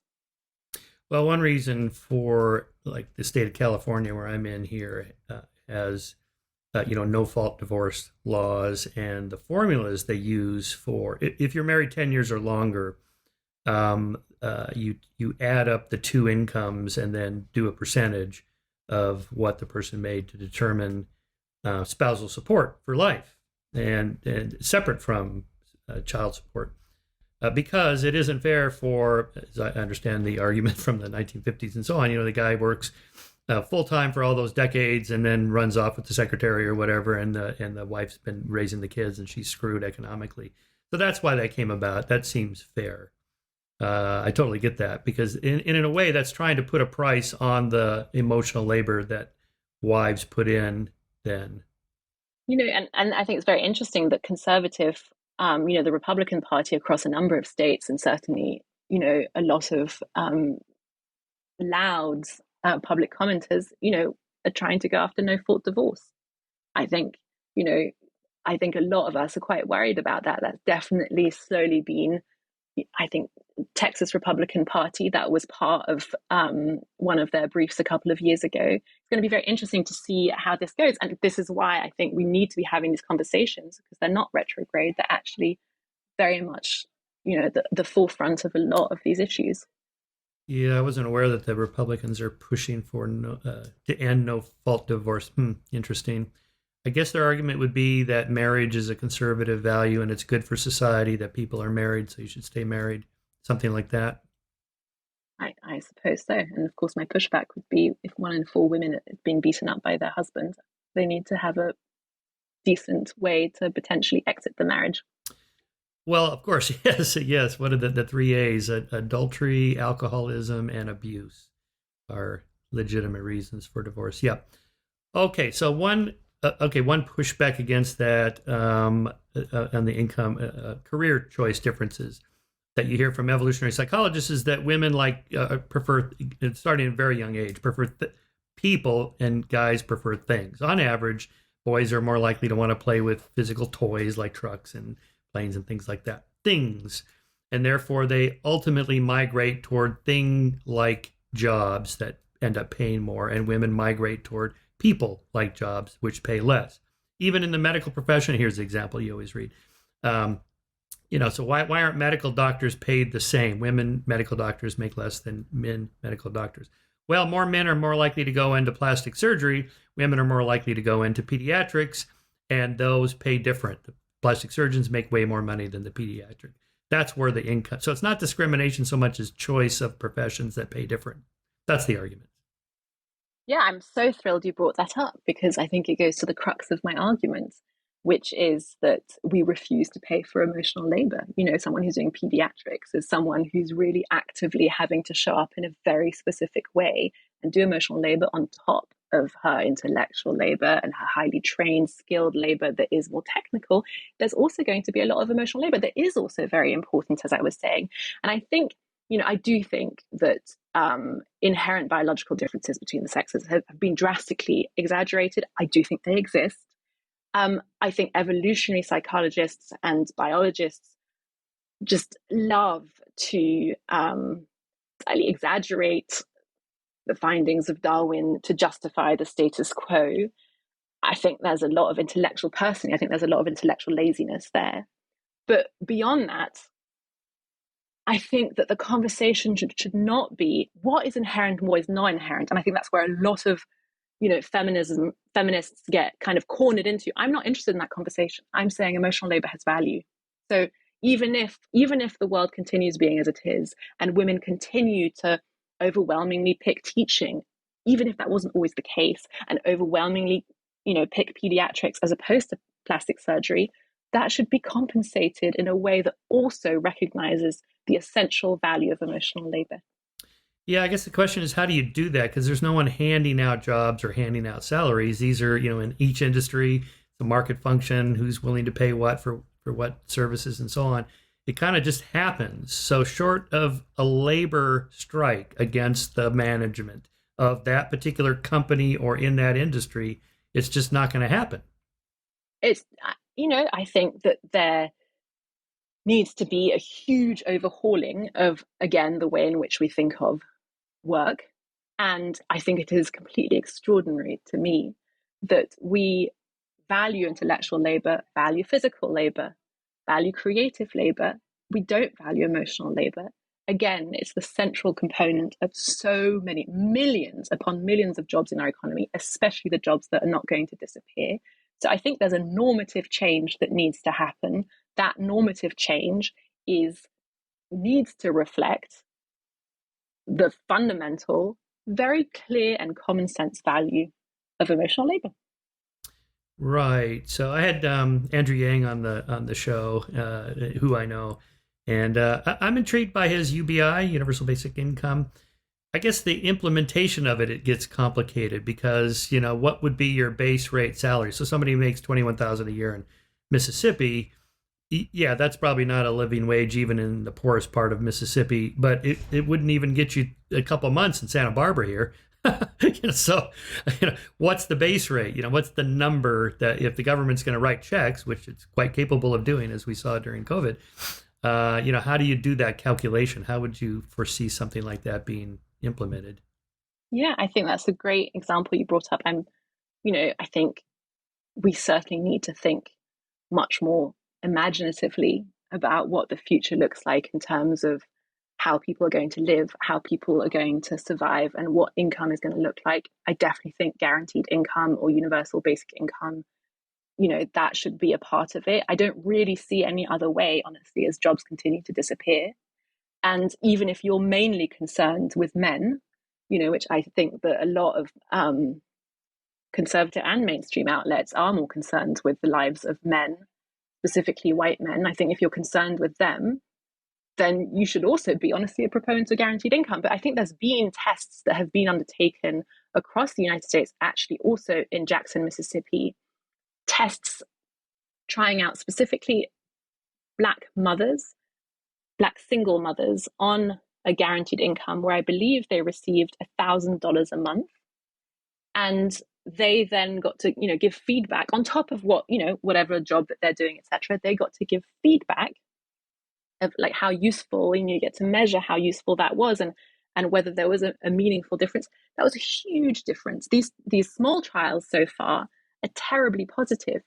Well, one reason for like the state of California, where I'm in here, has no fault divorce laws, and the formulas they use for if you're married 10 years or longer, you add up the two incomes and then do a percentage of what the person made to determine spousal support for life, and separate from child support. Because it isn't fair for, as I understand the argument from the 1950s and so on, the guy works full-time for all those decades and then runs off with the secretary or whatever, and the wife's been raising the kids and she's screwed economically. So that's why that came about. That seems fair. I totally get that, because in a way that's trying to put a price on the emotional labor that wives put in then. And I think it's very interesting that conservative, the Republican Party across a number of states, and certainly, a lot of loud public commenters, are trying to go after no-fault divorce. I think, a lot of us are quite worried about that. That's definitely slowly been, I think, Texas Republican Party, that was part of one of their briefs a couple of years ago. It's going to be very interesting to see how this goes. And this is why I think we need to be having these conversations, because they're not retrograde. They're actually very much, the forefront of a lot of these issues. Yeah, I wasn't aware that the Republicans are pushing for to end no-fault divorce. Interesting. I guess their argument would be that marriage is a conservative value and it's good for society that people are married, so you should stay married. Something like that. I suppose so. And of course, my pushback would be, if 1 in 4 women are being beaten up by their husband, they need to have a decent way to potentially exit the marriage. Well, of course, yes. What are the three A's? Adultery, alcoholism, and abuse are legitimate reasons for divorce. Yeah. Okay, so one okay, one pushback against that on the income career choice differences that you hear from evolutionary psychologists is that women prefer, starting at a very young age, prefer people, and guys prefer things. On average, boys are more likely to want to play with physical toys like trucks and planes and things like that. Things. And therefore, they ultimately migrate toward thing-like jobs that end up paying more, and women migrate toward people-like jobs, which pay less. Even in the medical profession, here's the example you always read. So why aren't medical doctors paid the same? Women medical doctors make less than men medical doctors. Well, more men are more likely to go into plastic surgery. Women are more likely to go into pediatrics, and those pay different. The plastic surgeons make way more money than the pediatric. That's where the income. So it's not discrimination so much as choice of professions that pay different. That's the argument. Yeah, I'm so thrilled you brought that up because I think it goes to the crux of my argument, which is that we refuse to pay for emotional labor. Someone who's doing pediatrics is someone who's really actively having to show up in a very specific way and do emotional labor on top of her intellectual labor and her highly trained, skilled labor that is more technical. There's also going to be a lot of emotional labor that is also very important, as I was saying. And I think, I do think that inherent biological differences between the sexes have been drastically exaggerated. I do think they exist. I think evolutionary psychologists and biologists just love to slightly exaggerate the findings of Darwin to justify the status quo. I think there's a lot of intellectual laziness there. But beyond that, I think that the conversation should not be what is inherent and what is not inherent. And I think that's where a lot of feminists get kind of cornered into. I'm not interested in that conversation. I'm saying emotional labor has value. So even if the world continues being as it is and women continue to overwhelmingly pick teaching, even if that wasn't always the case, and overwhelmingly, pick pediatrics as opposed to plastic surgery, that should be compensated in a way that also recognizes the essential value of emotional labor. Yeah, I guess the question is, how do you do that? Because there's no one handing out jobs or handing out salaries. These are, in each industry, the market function, who's willing to pay what for what services and so on. It kind of just happens. So short of a labor strike against the management of that particular company or in that industry, it's just not going to happen. It's, I think that there needs to be a huge overhauling of, again, the way in which we think of work. And I think it is completely extraordinary to me that we value intellectual labor, value physical labor, value creative labor. We don't value emotional labor. Again, it's the central component of so many millions upon millions of jobs in our economy, especially the jobs that are not going to disappear. So I think there's a normative change that needs to happen. That normative change needs to reflect the fundamental, very clear and common sense value of emotional labor. Right. So I had Andrew Yang on the show, who I know, and I'm intrigued by his UBI, Universal Basic Income. I guess the implementation of it gets complicated because what would be your base rate salary? So somebody who makes $21,000 a year in Mississippi, yeah, that's probably not a living wage even in the poorest part of Mississippi, but it wouldn't even get you a couple months in Santa Barbara here. So what's the base rate? What's the number that if the government's going to write checks, which it's quite capable of doing, as we saw during COVID, how do you do that calculation? How would you foresee something like that being implemented? Yeah, I think that's a great example you brought up. I think we certainly need to think much more imaginatively about what the future looks like in terms of how people are going to live, how people are going to survive, and what income is going to look like. I definitely think guaranteed income or universal basic income, that should be a part of it. I don't really see any other way, honestly, as jobs continue to disappear. And even if you're mainly concerned with men, which I think that a lot of conservative and mainstream outlets are more concerned with the lives of men, specifically white men. I think if you're concerned with them, then you should also be honestly a proponent of guaranteed income. But I think there's been tests that have been undertaken across the United States, actually also in Jackson, Mississippi, tests trying out specifically Black mothers, Black single mothers on a guaranteed income where I believe they received $1,000 a month. And they then got to, give feedback on top of what, whatever job that they're doing, etc. They got to give feedback of like how useful, and you get to measure how useful that was, and whether there was a meaningful difference. That was a huge difference. These small trials so far are terribly positive.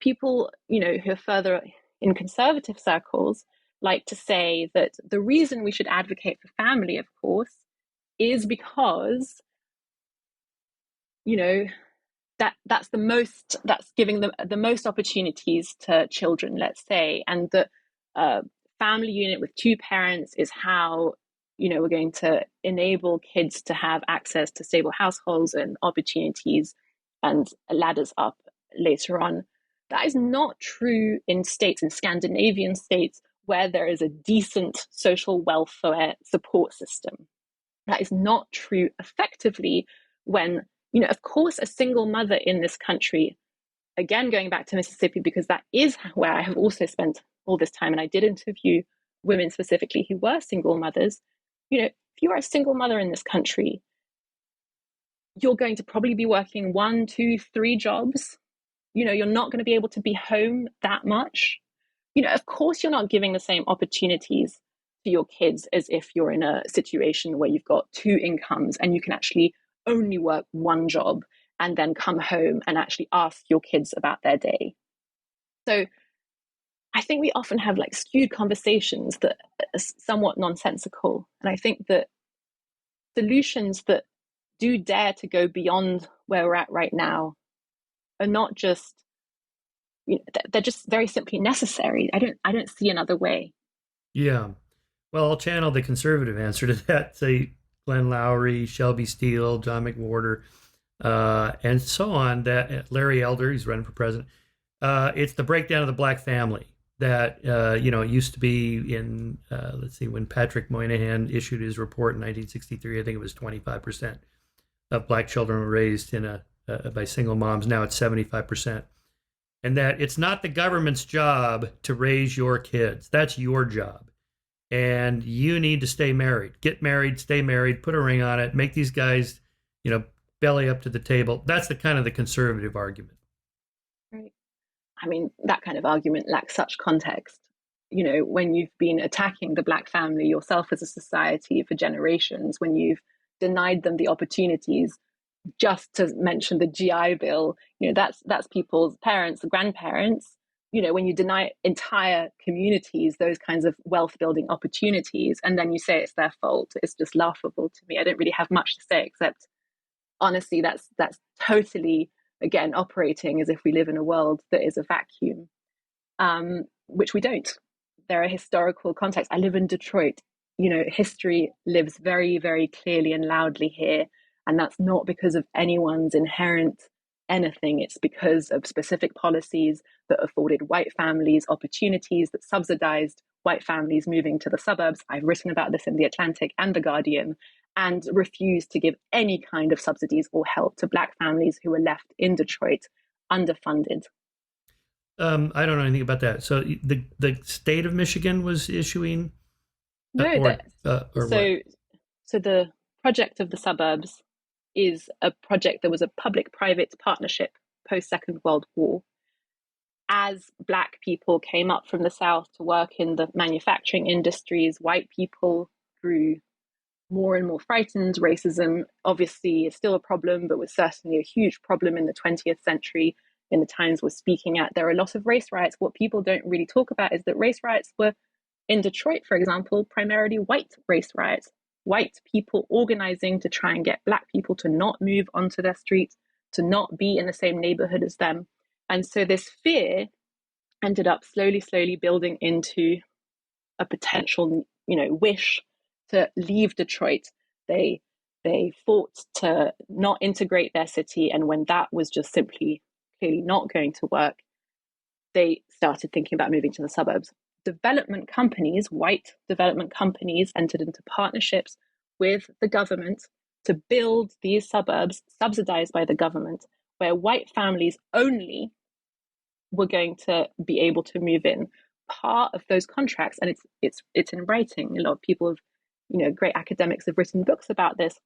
People, who are further in conservative circles like to say that the reason we should advocate for family, of course, is because, that's giving them the most opportunities to children, let's say, and the family unit with two parents is how we're going to enable kids to have access to stable households and opportunities and ladders up later on. That is not true in Scandinavian states, where there is a decent social welfare support system. That is not true effectively when, of course, a single mother in this country, again, going back to Mississippi, because that is where I have also spent all this time, and I did interview women specifically who were single mothers. If you are a single mother in this country, you're going to probably be working 1, 2, 3 jobs. You're not going to be able to be home that much. Of course, you're not giving the same opportunities to your kids as if you're in a situation where you've got 2 incomes and you can actually only work 1 job and then come home and actually ask your kids about their day. So I think we often have like skewed conversations that are somewhat nonsensical. And I think that solutions that do dare to go beyond where we're at right now are not just, they're just very simply necessary. I don't see another way. Yeah. Well, I'll channel the conservative answer to that. Say Glenn Lowry, Shelby Steele, John McWhorter, and so on. That Larry Elder, he's running for president. It's the breakdown of the Black family that, it used to be in, let's see, when Patrick Moynihan issued his report in 1963, I think it was 25% of Black children were raised by single moms. Now it's 75%. And that it's not the government's job to raise your kids. That's your job. And you need to stay married. Get married, stay married, put a ring on it, make these guys, belly up to the table. That's the kind of the conservative argument. Right. I mean, that kind of argument lacks such context. When you've been attacking the Black family yourself as a society for generations, when you've denied them the opportunities, just to mention the GI Bill, that's people's parents, grandparents. When you deny entire communities those kinds of wealth building opportunities, and then you say it's their fault, it's just laughable to me. I don't really have much to say except, honestly, that's totally, again, operating as if we live in a world that is a vacuum, which we don't. There are historical contexts. I live in Detroit. History lives very, very clearly and loudly here. And that's not because of anyone's inherent anything. It's because of specific policies that afforded white families opportunities, that subsidized white families moving to the suburbs. I've written about this in The Atlantic and The Guardian, and refused to give any kind of subsidies or help to Black families who were left in Detroit underfunded. I don't know anything about that. So the state of Michigan was issuing No, what? So the project of the suburbs is a project that was a public-private partnership post-Second World War. As Black people came up from the South to work in the manufacturing industries, white people grew more and more frightened. Racism obviously is still a problem, but was certainly a huge problem in the 20th century, in the times we're speaking at. There are a lot of race riots. What people don't really talk about is that race riots were, in Detroit, for example, primarily white race riots. White people organizing to try and get Black people to not move onto their streets, to not be in the same neighborhood as them. And so this fear ended up slowly building into a potential, wish to leave Detroit. They fought to not integrate their city, and when that was just simply clearly not going to work, they started thinking about moving to the suburbs. Development companies, white development companies, entered into partnerships with the government to build these suburbs subsidized by the government, where white families only were going to be able to move in. Part of those contracts, and it's in writing. A lot of people have, great academics have written books about this.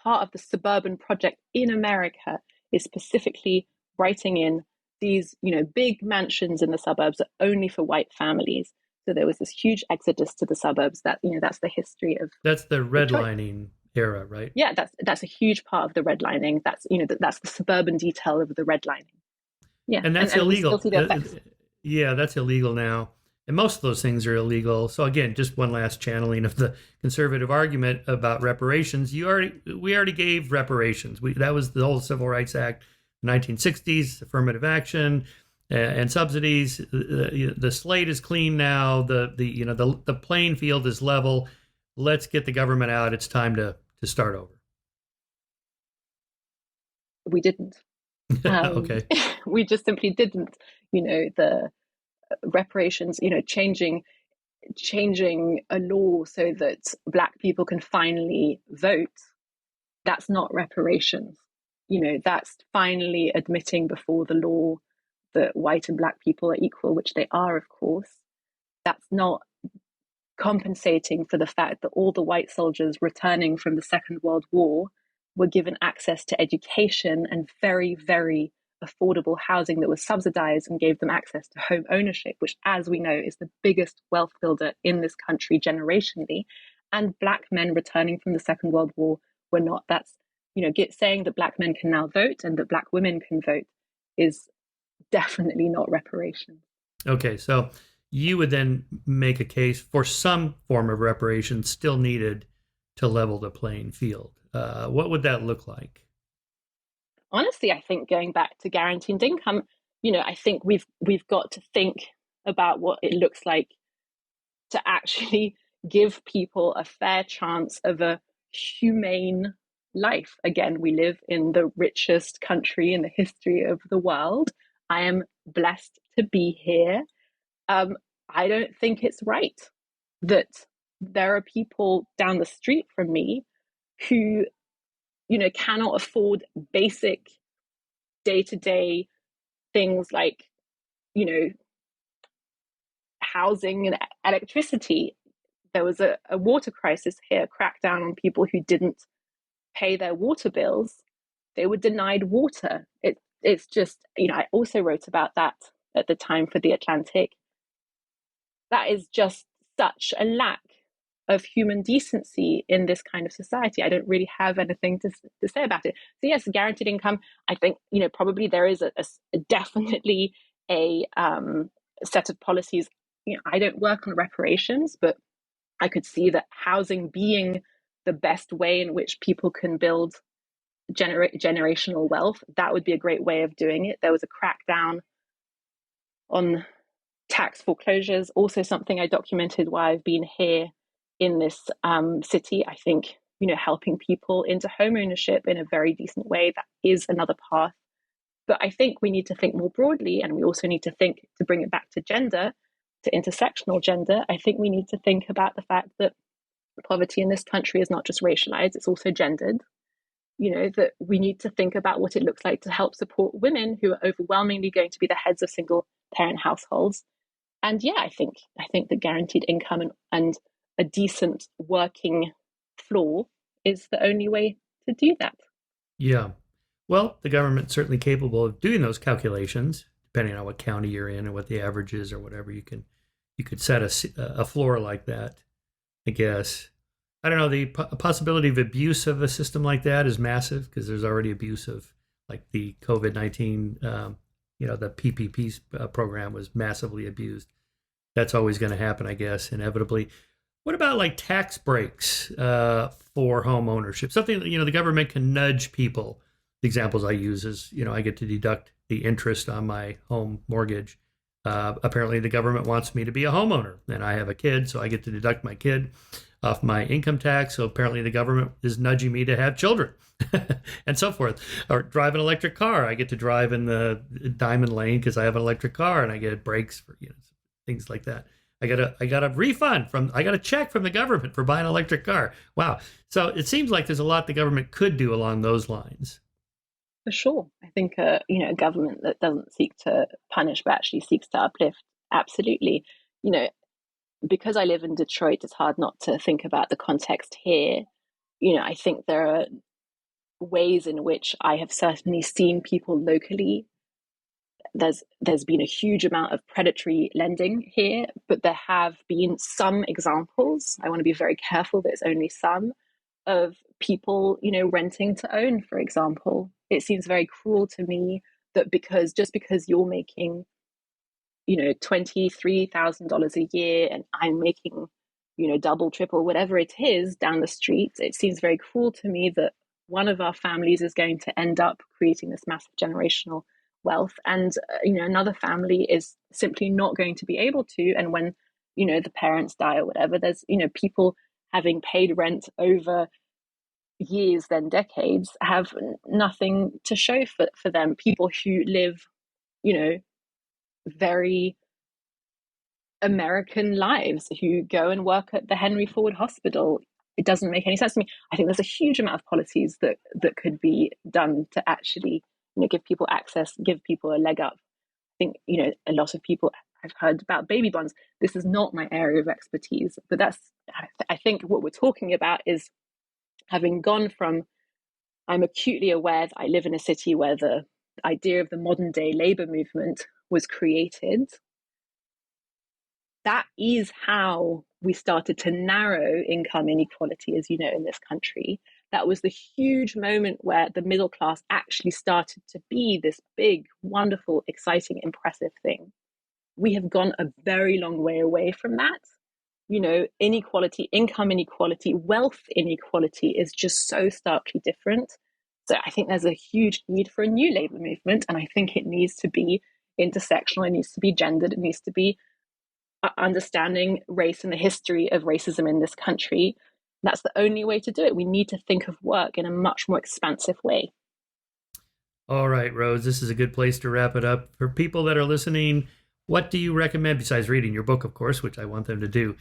Part of the suburban project in America is specifically writing in these, big mansions in the suburbs are only for white families. So there was this huge exodus to the suburbs. That's the history of. That's the redlining era, right? Yeah, that's a huge part of the redlining. That's the suburban detail of the redlining. Yeah, and that's and we illegal. still see the effects. Yeah, that's illegal now. And most of those things are illegal. So again, just one last channeling of the conservative argument about reparations. We already gave reparations. That was the whole Civil Rights Act, 1960s, affirmative action and subsidies. The slate is clean now. The playing field is level. Let's get the government out. It's time to start over. We didn't. Okay. We just simply didn't. The reparations, changing a law so that Black people can finally vote, that's not reparations. That's finally admitting before the law that white and Black people are equal, which they are, of course. That's not compensating for the fact that all the white soldiers returning from the Second World War were given access to education and very, very affordable housing that was subsidized and gave them access to home ownership, which, as we know, is the biggest wealth builder in this country generationally. And Black men returning from the Second World War were not. That's, saying that Black men can now vote and that Black women can vote is definitely not reparations. Okay, so you would then make a case for some form of reparations still needed to level the playing field. What would that look like? Honestly, I think going back to guaranteed income, I think we've got to think about what it looks like to actually give people a fair chance of a humane life. Again, we live in the richest country in the history of the world. I am blessed to be here. I don't think it's right that there are people down the street from me who, cannot afford basic day-to-day things like, housing and electricity. There was a water crisis here, crackdown on people who didn't pay their water bills. They were denied water. It's just, I also wrote about that at the time for The Atlantic. That is just such a lack of human decency in this kind of society. I don't really have anything to say about it. So yes, guaranteed income, I think, probably there is definitely a set of policies. I don't work on reparations, but I could see that housing being the best way in which people can build generational wealth, that would be a great way of doing it. There was a crackdown on tax foreclosures, also something I documented while I've been here in this city. I think, helping people into home ownership in a very decent way, that is another path. But I think we need to think more broadly, and we also need to think, to bring it back to gender, to intersectional gender, I think we need to think about the fact that poverty in this country is not just racialized, it's also gendered. That we need to think about what it looks like to help support women who are overwhelmingly going to be the heads of single parent households. And yeah, I think that guaranteed income and a decent working floor is the only way to do that. Yeah. Well, the government's certainly capable of doing those calculations, depending on what county you're in and what the average is or whatever. You could set a floor like that, I guess. I don't know. The possibility of abuse of a system like that is massive because there's already abuse of, like, the COVID-19, the PPP program was massively abused. That's always going to happen, I guess, inevitably. What about like tax breaks for home ownership? Something that, the government can nudge people. The examples I use is, I get to deduct the interest on my home mortgage. Apparently the government wants me to be a homeowner, and I have a kid, so I get to deduct my kid off my income tax. So apparently the government is nudging me to have children and so forth. Or drive an electric car. I get to drive in the diamond lane because I have an electric car, and I get breaks for, things like that. I got a refund I got a check from the government for buying an electric car. Wow. So it seems like there's a lot the government could do along those lines. For sure. I think a government that doesn't seek to punish but actually seeks to uplift, absolutely. You know, because I live in Detroit, it's hard not to think about the context here. I think there are ways in which I have certainly seen people locally. There's been a huge amount of predatory lending here, but there have been some examples. I want to be very careful that it's only some of people, renting to own, for example. It seems very cruel to me that just because you're making, $23,000 a year and I'm making, double, triple, whatever it is down the street, it seems very cruel to me that one of our families is going to end up creating this massive generational wealth and another family is simply not going to be able to. And when the parents die or whatever, there's people having paid rent over years, then decades, have nothing to show for them. People who live, very American lives, who go and work at the Henry Ford Hospital. It doesn't make any sense to me. I think there's a huge amount of policies that could be done to actually, give people access, give people a leg up. I think, a lot of people have heard about baby bonds. This is not my area of expertise, but I think what we're talking about is having gone from, I'm acutely aware that I live in a city where the idea of the modern day labor movement was created. That is how we started to narrow income inequality, as you know, in this country. That was the huge moment where the middle class actually started to be this big, wonderful, exciting, impressive thing. We have gone a very long way away from that. Inequality, income inequality, wealth inequality is just so starkly different. So I think there's a huge need for a new labor movement, and I think it needs to be intersectional, it needs to be gendered, it needs to be understanding race and the history of racism in this country. That's the only way to do it. We need to think of work in a much more expansive way. All right, Rose, this is a good place to wrap it up. For people that are listening, what do you recommend besides reading your book, of course, which I want them to do?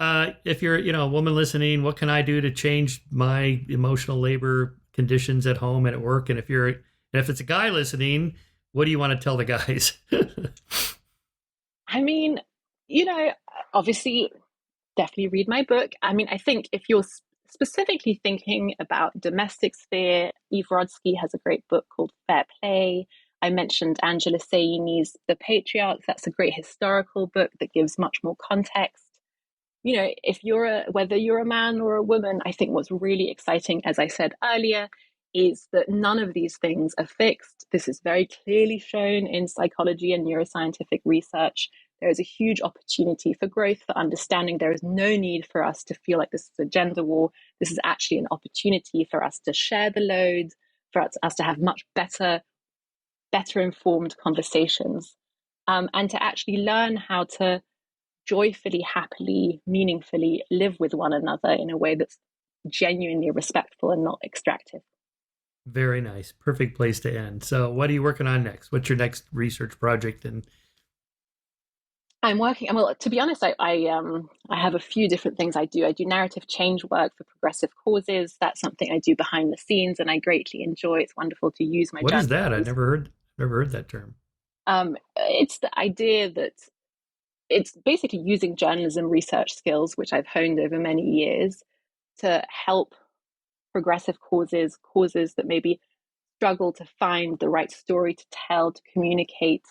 If you're, a woman listening, what can I do to change my emotional labor conditions at home and at work? And if it's a guy listening, what do you want to tell the guys? I mean, obviously, definitely read my book. I mean, I think if you're specifically thinking about domestic sphere, Eve Rodsky has a great book called Fair Play. I mentioned Angela Saini's The Patriarchs. That's a great historical book that gives much more context. If whether you're a man or a woman, I think what's really exciting, as I said earlier, is that none of these things are fixed. This is very clearly shown in psychology and neuroscientific research. There is a huge opportunity for growth, for understanding. There is no need for us to feel like this is a gender war. This is actually an opportunity for us to share the load, for us to have much better informed conversations, and to actually learn how to joyfully, happily, meaningfully live with one another in a way that's genuinely respectful and not extractive. Very nice. Perfect place to end. So what are you working on next? What's your next research project? And I'm working. Well, to be honest, I have a few different things I do. I do narrative change work for progressive causes. That's something I do behind the scenes, and I greatly enjoy. It's wonderful to use my what is that? I journalism. never heard that term. It's the idea that it's basically using journalism research skills, which I've honed over many years, to help progressive causes that maybe struggle to find the right story to tell, to communicate,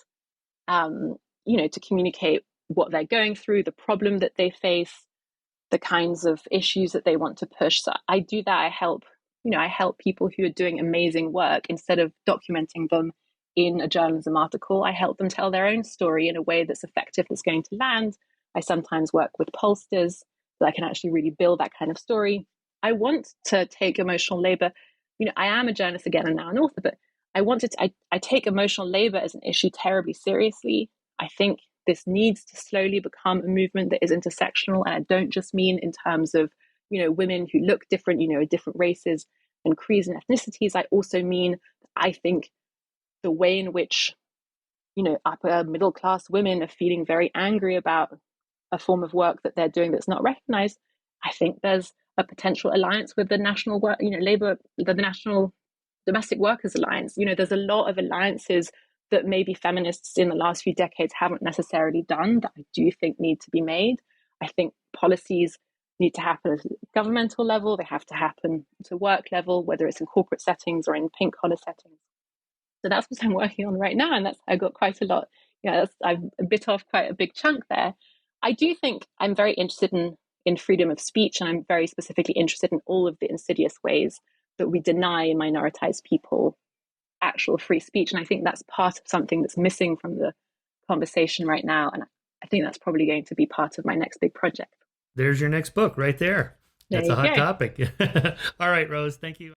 to communicate what they're going through, the problem that they face, the kinds of issues that they want to push. So I do that. I help people who are doing amazing work. Instead of documenting them in a journalism article, I help them tell their own story in a way that's effective, that's going to land. I sometimes work with pollsters so I can actually really build that kind of story. I want to take emotional labor. I am a journalist again and now an author, but I take emotional labor as an issue terribly seriously. I think this needs to slowly become a movement that is intersectional. And I don't just mean in terms of, women who look different, different races and creeds and ethnicities. I also mean, I think the way in which, upper middle class women are feeling very angry about a form of work that they're doing that's not recognized. I think there's a potential alliance with the national work, labor, the national domestic workers alliance. There's a lot of alliances that maybe feminists in the last few decades haven't necessarily done that I do think need to be made. I think policies need to happen at a governmental level. They have to happen at a work level, whether it's in corporate settings or in pink collar settings. So that's what I'm working on right now. And I got quite a lot. I've bit off quite a big chunk there. I do think I'm very interested in freedom of speech, and I'm very specifically interested in all of the insidious ways that we deny minoritized people actual free speech. And I think that's part of something that's missing from the conversation right now. And I think that's probably going to be part of my next big project. There's your next book right there. There That's a you hot go. topic. All right, Rose, thank you.